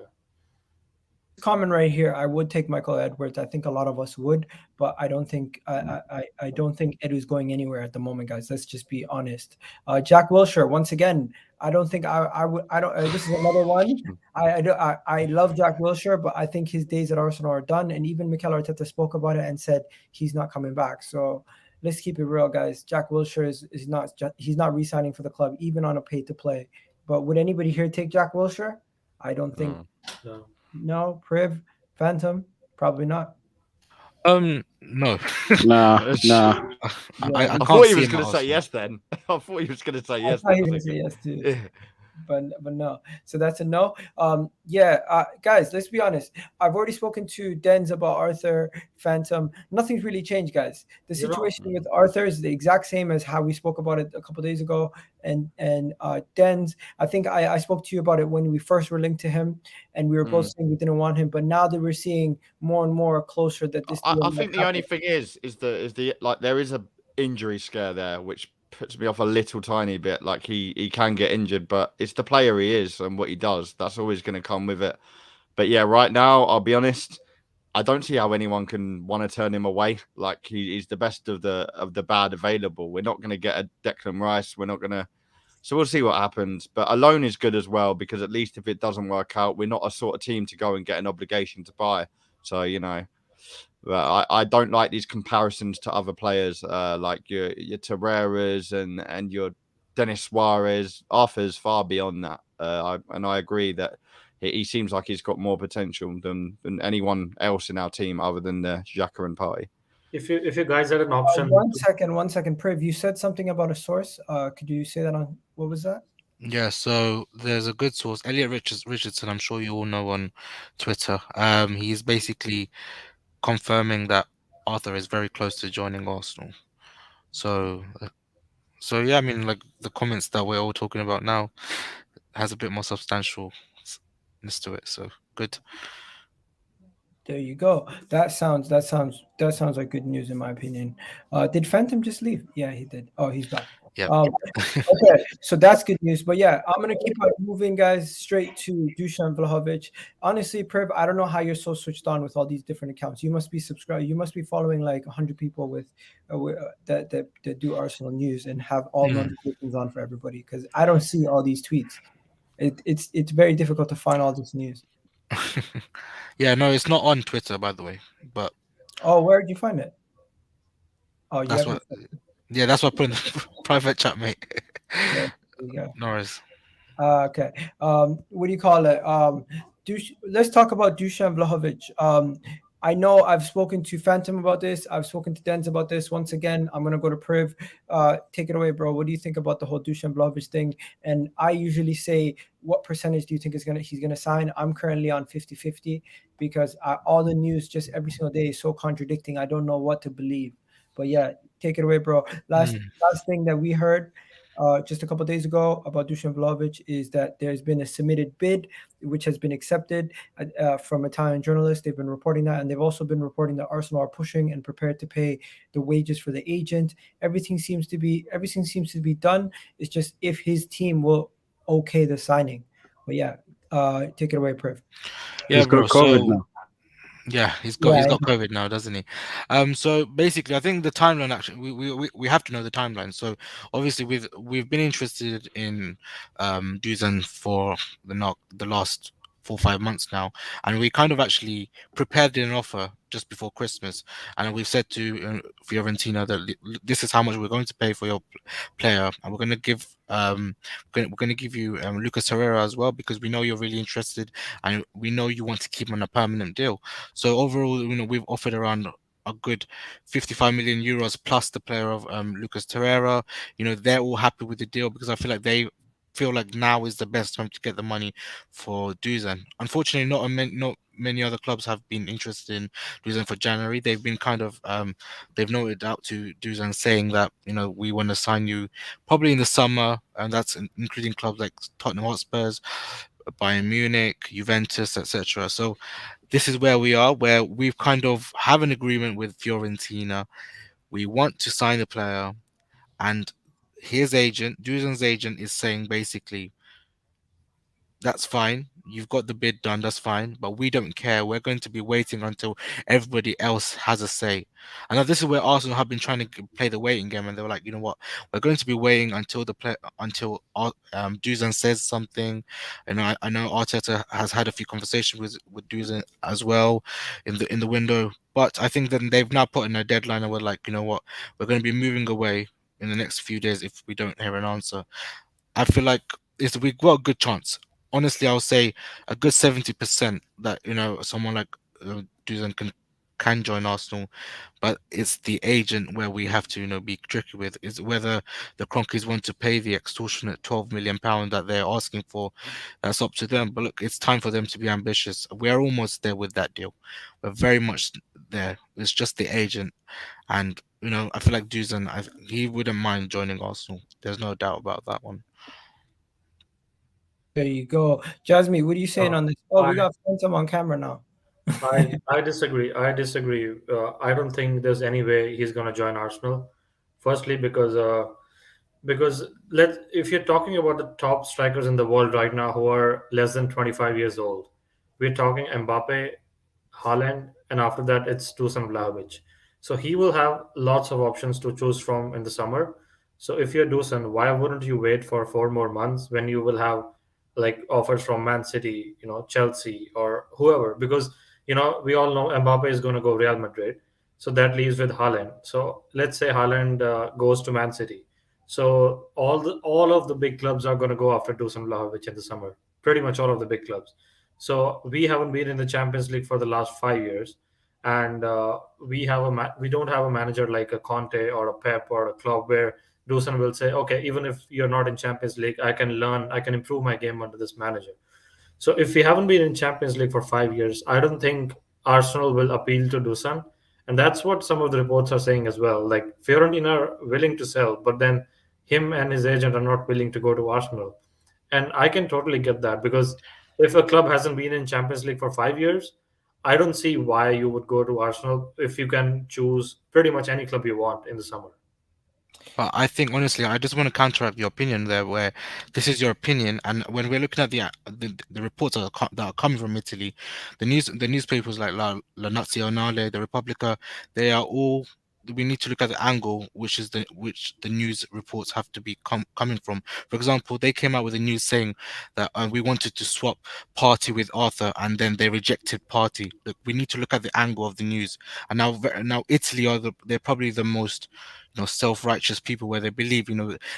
Comment right here. I would take Michael Edwards. I think a lot of us would, but I don't think I don't think Edu's going anywhere at the moment, guys. Let's just be honest. Jack Wilshere, once again, I don't think I would. I don't. This is another one. I love Jack Wilshere, but I think his days at Arsenal are done. And even Mikel Arteta spoke about it and said he's not coming back. So let's keep it real, guys. Jack Wilshere is not. He's not re-signing for the club, even on a pay-to-play. But would anybody here take Jack Wilshere? I don't think. No. No, Priv, Phantom, probably not. No. Nah. I I can't thought he see was him going at to say Arsenal. yes then. I thought he was going to say I yes. thought he then. was gonna say yes too, Yeah. but no. So that's a no. Guys, let's be honest. I've already spoken to Denz about Arthur, Phantom. Nothing's really changed, guys. The You're wrong. situation with Arthur is the exact same as how we spoke about it a couple days ago. And Denz, I think I spoke to you about it when we first were linked to him, and we were both saying we didn't want him. But now that we're seeing more and more closer that this. I think the only thing is the like there is a injury scare there, which puts me off a little tiny bit. Like he can get injured, but it's the player he is and what he does. That's always going to come with it. But yeah, right now, I'll be honest. I don't see how anyone can want to turn him away. Like he's the best of the bad available. We're not going to get a Declan Rice. We're not going to. So we'll see what happens. But a loan is good as well because at least if it doesn't work out, we're not a sort of team to go and get an obligation to buy. So but I don't like these comparisons to other players like your Torreiras and your Dennis Suarez. Arthur's far beyond that. I agree that he seems like he's got more potential than anyone else in our team other than Xhaka and Partey. If you guys had an option, 1 second, Priv. You said something about a source. Could you say that on what was that? Yeah, so there's a good source, Elliot Richardson. I'm sure you all know on Twitter. He's basically confirming that Arthur is very close to joining Arsenal. So yeah, I mean, like the comments that we're all talking about now has a bit more substantialness to it. So good. There you go. That sounds like good news in my opinion. Did Phantom just leave? Yeah, he did. Oh, he's back. Yeah. Okay, so that's good news. But yeah, I'm gonna keep on moving, guys, straight to Dusan Vlahovic. Honestly, Priv, I don't know how you're so switched on with all these different accounts. You must be subscribed. You must be following like 100 people that do Arsenal news and have all notifications on for everybody. Because I don't see all these tweets. It's very difficult to find all this news. Yeah, no, it's not on Twitter, by the way. But where did you find it? Oh, that's what. Yeah, that's what I put in the private chat, mate. Yeah, there you go. No worries. Okay. What do you call it? Let's talk about Dusan Vlahovic. I know I've spoken to Phantom about this. I've spoken to Denz about this. Once again, I'm gonna go to Priv. Take it away, bro. What do you think about the whole Dusan Vlahovic thing? And I usually say, what percentage do you think he's gonna sign? I'm currently on 50-50 because all the news just every single day is so contradicting. I don't know what to believe. But yeah, take it away, bro. Last thing that we heard just a couple days ago about Dusan Vlahovic is that there's been a submitted bid which has been accepted from Italian journalists. They've been reporting that, and they've also been reporting that Arsenal are pushing and prepared to pay the wages for the agent. Everything seems to be done. It's just if his team will okay the signing. But yeah, take it away, Priv. Yeah, He's bro. got COVID So now. yeah, he's got Yeah, he's got COVID now, doesn't he? So basically, I think the timeline actually we have to know the timeline. So obviously, we've been interested in Dusan for the last 4 or 5 months now, and we kind of actually prepared an offer just before Christmas, and we've said to Fiorentina that this is how much we're going to pay for your player, and we're going to give you Lucas Herrera as well because we know you're really interested, and we know you want to keep him on a permanent deal. So overall, we've offered around a good 55 million euros plus the player of Lucas Torreira. They're all happy with the deal because I feel like they feel like now is the best time to get the money for Dusan. Unfortunately, not many other clubs have been interested in Dusan for January. They've been kind of they've noted out to Dusan saying that we want to sign you probably in the summer, and that's including clubs like Tottenham Hotspurs, Bayern Munich, Juventus, etc. So this is where we are, where we've kind of have an agreement with Fiorentina. We want to sign the player, and his agent, Dusan's agent, is saying basically, that's fine. You've got the bid done. That's fine. But we don't care. We're going to be waiting until everybody else has a say. And now this is where Arsenal have been trying to play the waiting game, and they were like, you know what? We're going to be waiting until Dusan says something. And I know Arteta has had a few conversations with Dusan as well in the window. But I think that they've now put in a deadline, and we're like, you know what? We're going to be moving away in the next few days if we don't hear an answer. I feel like we've got a good chance. Honestly, I would say a good 70% that someone like Dusan can join Arsenal, but it's the agent where we have to be tricky with is whether the Cronkies want to pay the extortionate £12 million that they're asking for. That's up to them. But look, it's time for them to be ambitious. We are almost there with that deal. We're very much there. It's just the agent, and I feel like Dusan, he wouldn't mind joining Arsenal. There's no doubt about that one. there you go. Jasmine, what are you saying Uh, on this? Oh, we I got Phantom on camera now. I disagree. I disagree. I don't think there's any way he's gonna join Arsenal. Firstly, because if you're talking about the top strikers in the world right now who are less than 25 years old, we're talking Mbappe, Haaland, and after that it's Dusan Vlahovic. So he will have lots of options to choose from in the summer. So if you're Dusan, why wouldn't you wait for 4 more months when you will have like offers from Man City, Chelsea or whoever? Because we all know Mbappe is going to go Real Madrid, so that leaves with Haaland. So let's say Haaland goes to Man City. So all of the big clubs are going to go after Dusan Vlahovic in the summer. Pretty much all of the big clubs. So we haven't been in the Champions League for the last 5 years, and we don't have a manager like a Conte or a Pep or a Klopp where Dusan will say, okay, even if you're not in Champions League, I can learn, I can improve my game under this manager. So if we haven't been in Champions League for 5 years, I don't think Arsenal will appeal to Dusan, and that's what some of the reports are saying as well. Like Fiorentina are willing to sell, but then him and his agent are not willing to go to Arsenal. And I can totally get that because if a club hasn't been in Champions League for 5 years, I don't see why you would go to Arsenal if you can choose pretty much any club you want in the summer. But I think honestly, I just want to counteract your opinion there, where this is your opinion, and when we're looking at the reports that are coming from Italy, the newspapers like La Nazionale, the Repubblica, they are all. We need to look at the angle which the news reports have to be coming from. For example, they came out with a news saying that we wanted to swap Party with Arthur, and then they rejected Party. Look, we need to look at the angle of the news, and now Italy they're probably the most self-righteous people where they believe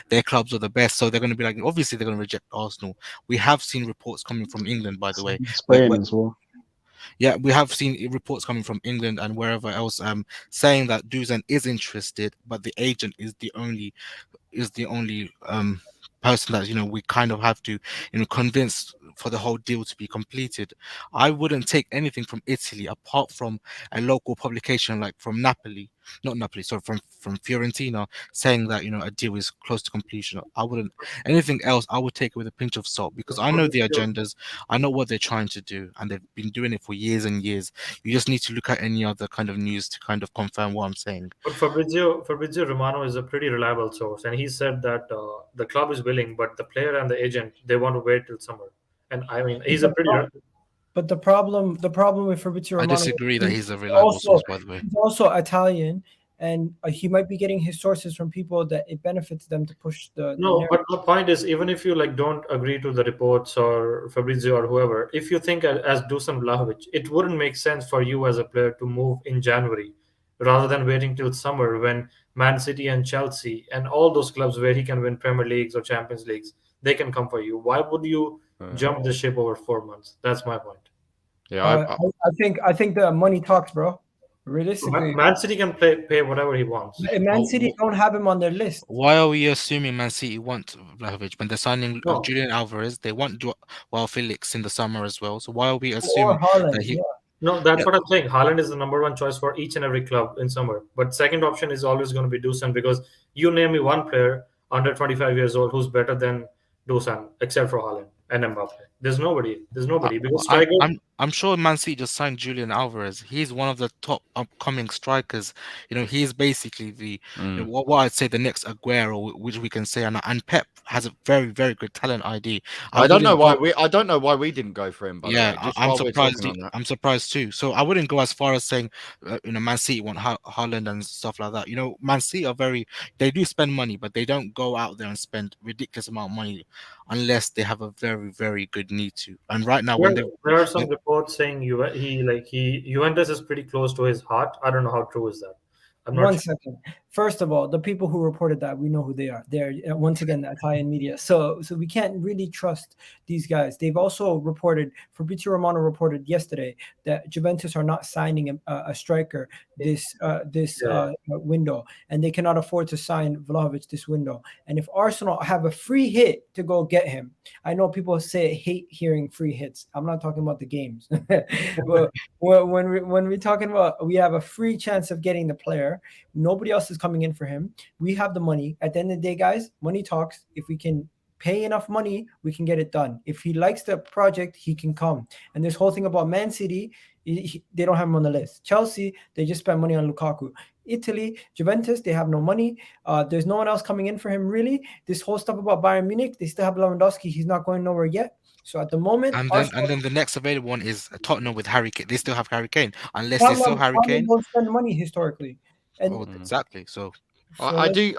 their clubs are the best, so they're going to be like, obviously they're going to reject Arsenal. We have seen reports coming from England, by the way, Spain as well. yeah, we have seen reports coming from England and wherever else, saying that Dusan is interested, but the agent is the only person that we kind of have to convince for the whole deal to be completed. I wouldn't take anything from Italy apart from a local publication like from Napoli, not Napoli, sorry, from Fiorentina, saying that a deal is close to completion. I wouldn't anything else. I would take it with a pinch of salt because I know the agendas, I know what they're trying to do, and they've been doing it for years and years. You just need to look at any other kind of news to kind of confirm what I'm saying. But Fabrizio Romano is a pretty reliable source, and he said that the club is willing, but the player and the agent, they want to wait till summer. And I mean, he's a pretty. But the problem with Fabrizio I Romano, disagree that he's a reliable source, by the way. he's also Italian, and he might be getting his sources from people that it benefits them to push the No, narrative. but the point is, even if you don't agree to the reports or Fabrizio or whoever, if you think as Dusan Vlahovic, it wouldn't make sense for you as a player to move in January rather than waiting till summer when Man City and Chelsea and all those clubs where he can win Premier Leagues or Champions Leagues, they can come for you. Why would you jump the ship over 4 months? That's my point. Yeah, I think the money talks, bro. Realistically, Man City can pay whatever he wants. Man City don't have him on their list. Why are we assuming Man City want Vlahovic when they're signing Julian Alvarez? They want Joao Felix in the summer as well. So why are we assuming that he? No, that's what I'm saying. Haaland is the number one choice for each and every club in summer. But second option is always going to be Dusan because you name me one player under 25 years old who's better than Dusan except for Haaland and Mbappe. There's nobody. Because I'm sure Man City just signed Julian Alvarez. He's one of the top upcoming strikers. He's basically the what I'd say the next Aguero, which we can say, and Pep has a very, very good talent ID. I don't know why we didn't go for him. I'm surprised. I'm surprised too. So I wouldn't go as far as saying, Man City want Haaland and stuff like that. Man City they do spend money, but they don't go out there and spend ridiculous amount of money unless they have a very, very good need to. And right now, there are some reports saying Juventus is pretty close to his heart. I don't know how true is that. One second. First of all, the people who reported that, we know who they are. They're once again the Italian media. So we can't really trust these guys. They've also reported, Fabrizio Romano reported yesterday that Juventus are not signing a striker this window, and they cannot afford to sign Vlahovic this window. And if Arsenal have a free hit to go get him, I know people hate hearing free hits. I'm not talking about the games. when we're talking about we have a free chance of getting the player, nobody else is coming in for him. We have the money. At the end of the day, guys, money talks. If we can pay enough money, we can get it done. If he likes the project, he can come. And this whole thing about Man City, they don't have him on the list. Chelsea, they just spend money on Lukaku. Italy, Juventus, they have no money. There's no one else coming in for him, really. This whole stuff about Bayern Munich, they still have Lewandowski. He's not going nowhere yet. So at the moment, and then the next available one is Tottenham with Harry Kane. They still have Harry Kane, unless they still Harry Kane. Don't spend money historically. And exactly. So I do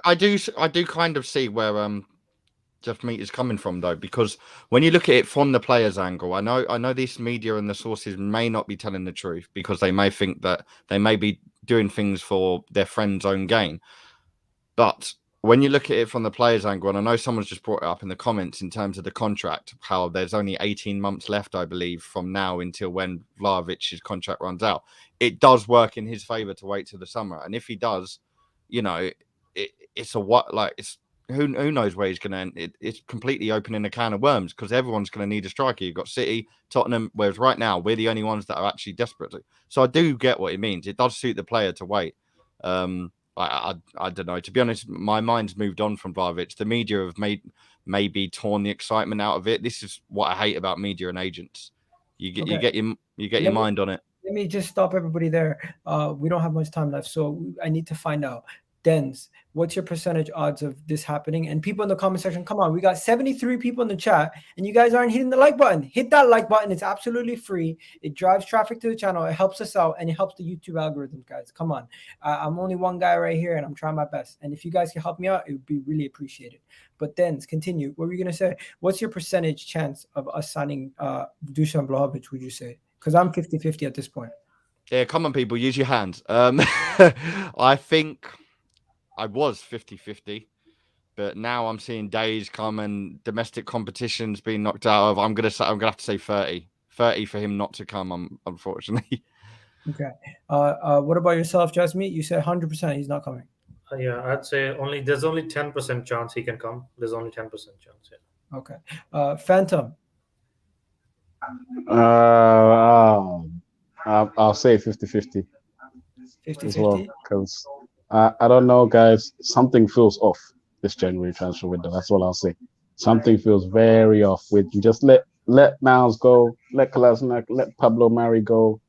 kind of see where Jeff Meat is coming from, though, because when you look at it from the players' angle, I know these media and the sources may not be telling the truth because they may think that they may be doing things for their friend's own gain. But when you look at it from the players' angle, and I know someone's just brought it up in the comments in terms of the contract, how there's only 18 months left, I believe, from now until when Vlahovic's contract runs out. It does work in his favour to wait till the summer. And if he does, it's who knows where he's going to end. It's completely opening a can of worms because everyone's going to need a striker. You've got City, Tottenham, whereas right now we're the only ones that are actually desperate. So I do get what it means. It does suit the player to wait. I don't know. To be honest, my mind's moved on from Vlahovic. The media have maybe torn the excitement out of it. This is what I hate about media and agents. You get your mind on it. Let me just stop everybody there. We don't have much time left, so I need to find out. Dens, what's your percentage odds of this happening? And people in the comment section, come on, we got 73 people in the chat, and you guys aren't hitting the like button. Hit that like button. It's absolutely free. It drives traffic to the channel. It helps us out, and it helps the YouTube algorithm, guys. Come on. I'm only one guy right here, and I'm trying my best. And if you guys can help me out, it would be really appreciated. But Dens, continue. What were you going to say? What's your percentage chance of us signing Dusan Vlahovic, would you say? Because I'm 50-50 at this point. Yeah, come on, people. Use your hands. I think I was 50-50, but now I'm seeing days come and domestic competitions being knocked out of. I'm gonna have to say 30 for him not to come. Unfortunately. Okay. What about yourself, Jasmine? You said 100% he's not coming. Yeah, I'd say there's only 10% chance he can come. There's only 10% chance. Yeah. Okay. Phantomn. I'll say 50-50 as well, 50-50. because I don't know, guys. Something feels off this January transfer window. That's all I'll say. Something feels very off. With just let Niles go, let Kolasinac, let Pablo Mari go.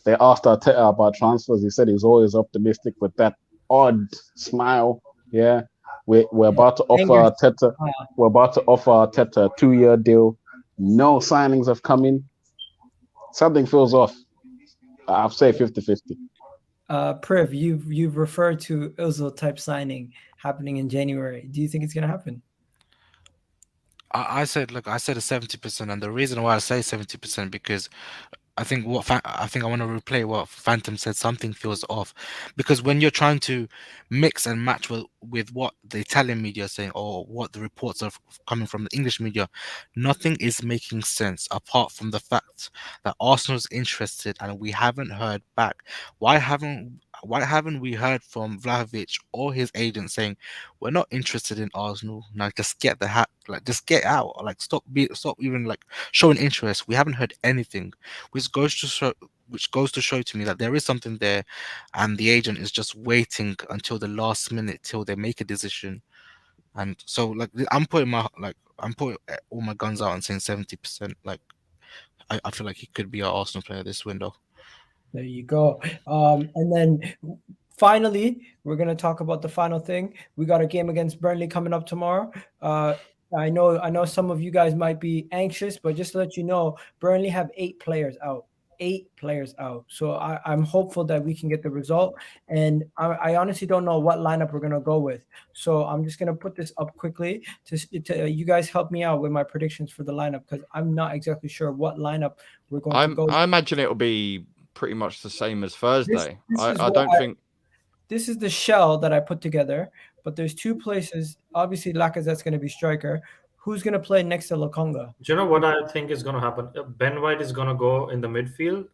They asked Arteta about transfers. He said he's always optimistic with that odd smile. Yeah, we're about to offer Anger. Arteta. We're about to offer Arteta a 2-year deal. No signings have come in. Something feels off. I'll say 50-50. Priv, you've referred to Özil type signing happening in January. Do you think it's gonna happen? I said, look, I said a 70%, and the reason why I say 70% because I think I want to replay what Phantom said. Something feels off, because when you're trying to mix and match with what the Italian media are saying or what the reports are coming from the English media, nothing is making sense apart from the fact that Arsenal's interested and we haven't heard back. Why haven't we heard from Vlahovic or his agent saying we're not interested in Arsenal? Now just get the hat, like just get out, like stop even like showing interest. We haven't heard anything, which goes to show to me that there is something there, and the agent is just waiting until the last minute till they make a decision. And so, like, I'm putting all my guns out and saying 70%. Like, I feel like he could be our Arsenal player this window. There you go. And then finally, we're gonna talk about the final thing. We got a game against Burnley coming up tomorrow. I know some of you guys might be anxious, but just to let you know, Burnley have 8 players out. 8 players out. So I'm hopeful that we can get the result. And I honestly don't know what lineup we're gonna go with. So I'm just gonna put this up quickly to you guys help me out with my predictions for the lineup, because I'm not exactly sure what lineup we're going to go with. I imagine it'll be pretty much the same as Thursday. This is I what don't think. This is the shell that I put together, but there's 2 places. Obviously, Lacazette's going to be striker. Who's going to play next to Lokonga? Do you know what I think is going to happen? Ben White is going to go in the midfield,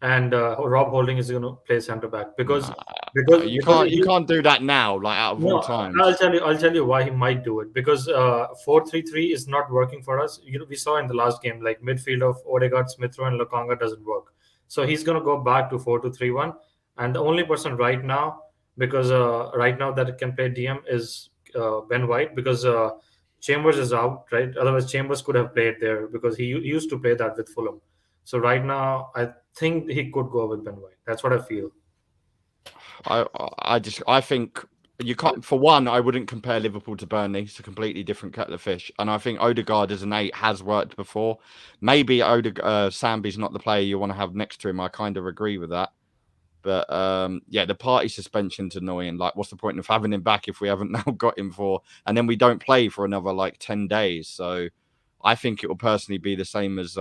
and Rob Holding is going to play centre back because You can't do that now. Like out of all times. I'll tell you why he might do it, because 4-3-3 is not working for us. We saw in the last game, like midfield of Odegaard, Smith Rowe, and Lokonga doesn't work. So he's going to go back to 4-2-3-1, and the only person right now, because right now that can play DM is Ben White, because Chambers is out, right? Otherwise, Chambers could have played there because he used to play that with Fulham. So right now, I think he could go with Ben White. That's what I feel. I think you can't. For one, I wouldn't compare Liverpool to Burnley. It's a completely different kettle of fish. And I think Odegaard as an 8 has worked before. Maybe Sambi's not the player you want to have next to him. I kind of agree with that. But yeah, the party suspension's annoying. Like, what's the point of having him back if we haven't now got him for, and then we don't play for another like 10 days? So I think it will personally be the same as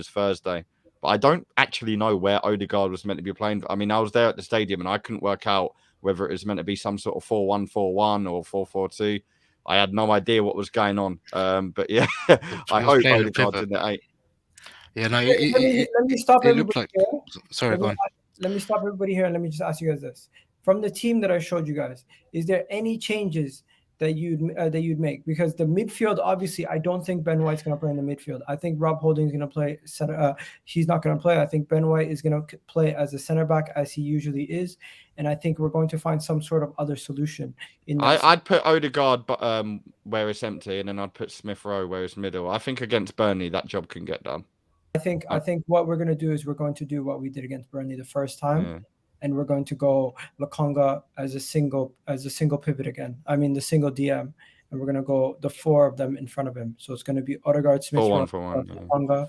Thursday. But I don't actually know where Odegaard was meant to be playing. I mean, I was there at the stadium and I couldn't work out whether it was meant to be some sort of 4-1-4-1 or 4-4-2. I had no idea what was going on. But yeah, I hope Odegaard's in the 8. Yeah, no. Let me stop It everybody looked like. here. Sorry, go on. Let me stop everybody here and let me just ask you guys this. From the team that I showed you guys, is there any changes that you'd make? Because the midfield, obviously, I don't think Ben White's going to play in the midfield. I think Rob Holding's going to play center. He's not going to play. I think Ben White is going to play as a center back, as he usually is, and I think we're going to find some sort of other solution. I'd put Odegaard where it's empty, and then I'd put Smith Rowe where it's middle. I think against Burnley that job can get done. I think what we're going to do is we're going to do what we did against Burnley the first time, and we're going to go Lokonga as a single pivot again. I mean the single DM, and we're going to go the 4 of them in front of him. So it's going to be Odegaard, Smith, Lokonga.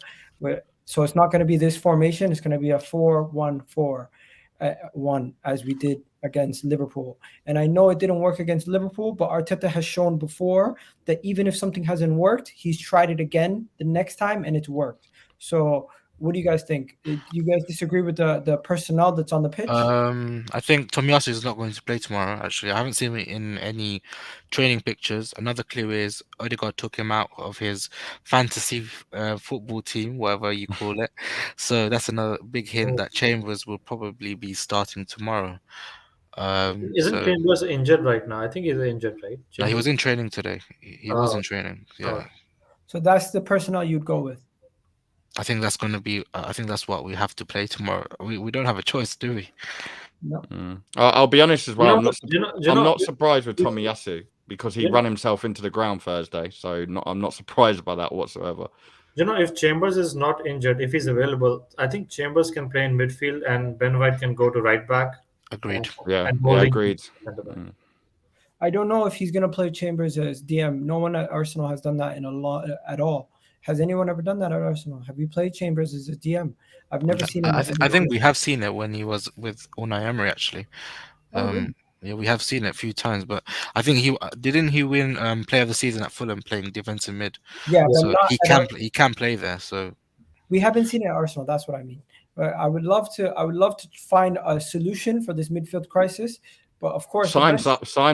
So it's not going to be this formation. It's going to be a 4-1-4-1 as we did against Liverpool. And I know it didn't work against Liverpool, but Arteta has shown before that even if something hasn't worked, he's tried it again the next time and it's worked. So What do you guys think? Do you guys disagree with the personnel that's on the pitch? I think Tomiyasu is not going to play tomorrow. Actually, I haven't seen him in any training pictures. Another clue is Odegaard took him out of his fantasy football team, whatever you call it. So that's another big hint that Chambers will probably be starting tomorrow. Isn't Chambers injured right now? I think he's injured, right? No, he Chambers? was in training today. He was in training. Yeah. So that's the personnel you'd go with. I think that's going to be. I think that's what we have to play tomorrow. We don't have a choice, do we? No. I'll be honest as well. I'm I'm not surprised with Tomiyasu because he ran himself into the ground Thursday. So I'm not surprised by that whatsoever. If Chambers is not injured, if he's available, I think Chambers can play in midfield and Ben White can go to right back. Agreed. Agreed. I don't know if he's going to play Chambers as DM. No one at Arsenal has done that in a lot at all. Has anyone ever done that at Arsenal? Have you played Chambers as a DM? I've never seen him. I think we have seen it when he was with Unai Emery, actually. Really? Yeah, we have seen it a few times, but I think he win Player of the Season at Fulham playing defensive mid. Yeah, so he can play there. So we haven't seen it at Arsenal. That's what I mean. But I would love to find a solution for this midfield crisis. But of course, sign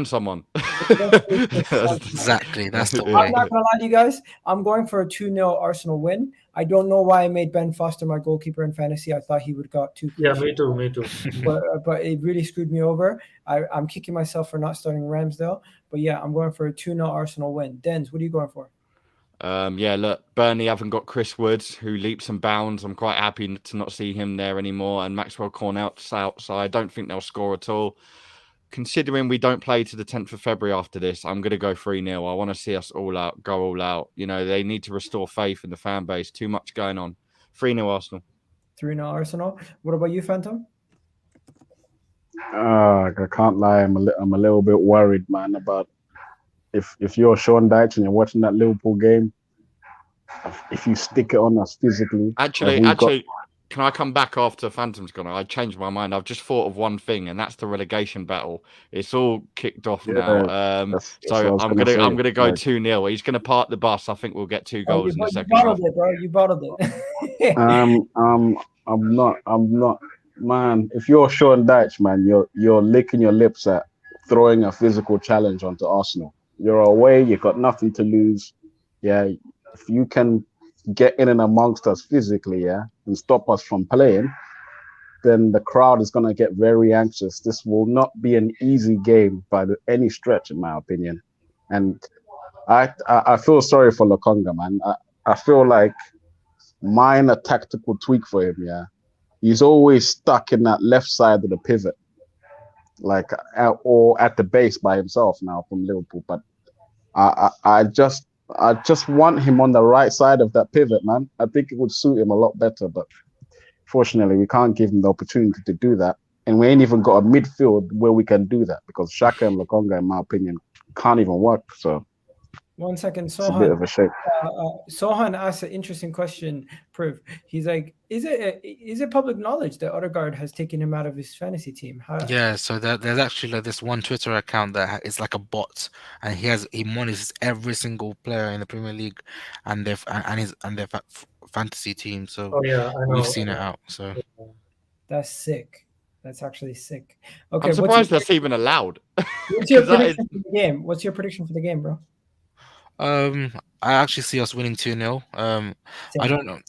someone. Exactly, that's the way. I'm not gonna lie to you guys. I'm going for a 2-0 Arsenal win. I don't know why I made Ben Foster my goalkeeper in fantasy. I thought he would got 2. Yeah, me too. but it really screwed me over. I'm kicking myself for not starting Ramsdale. But yeah, I'm going for a 2-0 Arsenal win. Dens, what are you going for? Look, Burnley haven't got Chris Woods, who leaps and bounds. I'm quite happy to not see him there anymore. And Maxwell Cornell's out, so I don't think they'll score at all. Considering we don't play to the 10th of February after this, I'm going to go 3-0. I want to see us go all out. They need to restore faith in the fan base. Too much going on. 3-0 Arsenal. 3-0 Arsenal. What about you, Phantom? I can't lie. I'm a little bit worried, man, about if you're Sean Dyche and you're watching that Liverpool game, if you stick it on us physically. Actually, can I come back after Phantom's gone? I changed my mind. I've just thought of one thing, and that's the relegation battle. It's all kicked off now. So I'm gonna go 2-0. He's gonna park the bus. I think we'll get 2 goals in the second half. You bottled it. I'm not. Man, if you're Sean Dyche, man, you're licking your lips at throwing a physical challenge onto Arsenal. You're away. You've got nothing to lose. Yeah, if you can get in and amongst us physically, and stop us from playing, then the crowd is going to get very anxious. This will not be an easy game by any stretch, in my opinion. And I feel sorry for Lokonga, man. I feel like minor tactical tweak for him, He's always stuck in that left side of the pivot, or at the base by himself now from Liverpool. But I just want him on the right side of that pivot, man. I think it would suit him a lot better, but fortunately, we can't give him the opportunity to do that. And we ain't even got a midfield where we can do that because Xhaka and Lokonga, in my opinion, can't even work. So 1 second, it's a bit of a shame. Sohan asked an interesting question, Priv. He's like, is it public knowledge that Odegaard has taken him out of his fantasy team? Yeah, so there's actually this one Twitter account that is like a bot, and he monitors every single player in the Premier League and their fantasy team. So we've seen it out. So that's sick. That's actually sick. Okay, I'm surprised that's even allowed. What's your prediction for the game? What's your prediction for the game, bro? I actually see us winning 2-0. I don't know.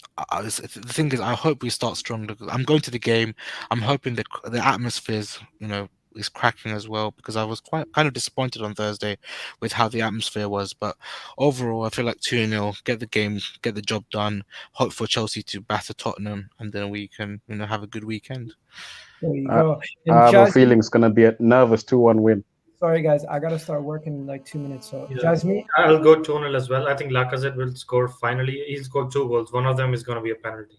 The thing is, I hope we start strong. I'm going to the game. I'm hoping the atmosphere's, is cracking as well, because I was kind of disappointed on Thursday with how the atmosphere was. But overall, I feel like 2-0, get the game, get the job done. Hope for Chelsea to batter Tottenham, and then we can, have a good weekend. There you go. I have a feeling it's going to be a nervous 2-1 win. Sorry, guys. I got to start working in like 2 minutes. So, Jasmine? I'll go 2-0 as well. I think Lacazette will score finally. He's scored 2 goals. One of them is going to be a penalty.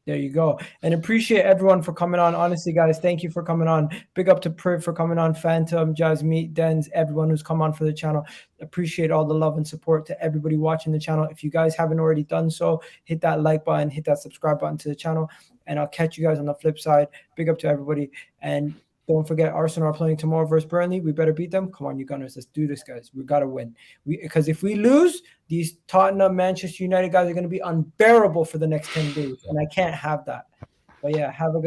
There you go. And appreciate everyone for coming on. Honestly, guys, thank you for coming on. Big up to Priv for coming on, Phantom, Jasmine, Dens, everyone who's come on for the channel. Appreciate all the love and support to everybody watching the channel. If you guys haven't already done so, hit that like button, hit that subscribe button to the channel, and I'll catch you guys on the flip side. Big up to everybody. And Don't forget, Arsenal are playing tomorrow versus Burnley. We better beat them. Come on, you Gunners. Let's do this, guys. We got to win. Because if we lose, these Tottenham, Manchester United guys are going to be unbearable for the next 10 days. And I can't have that. But yeah, have a good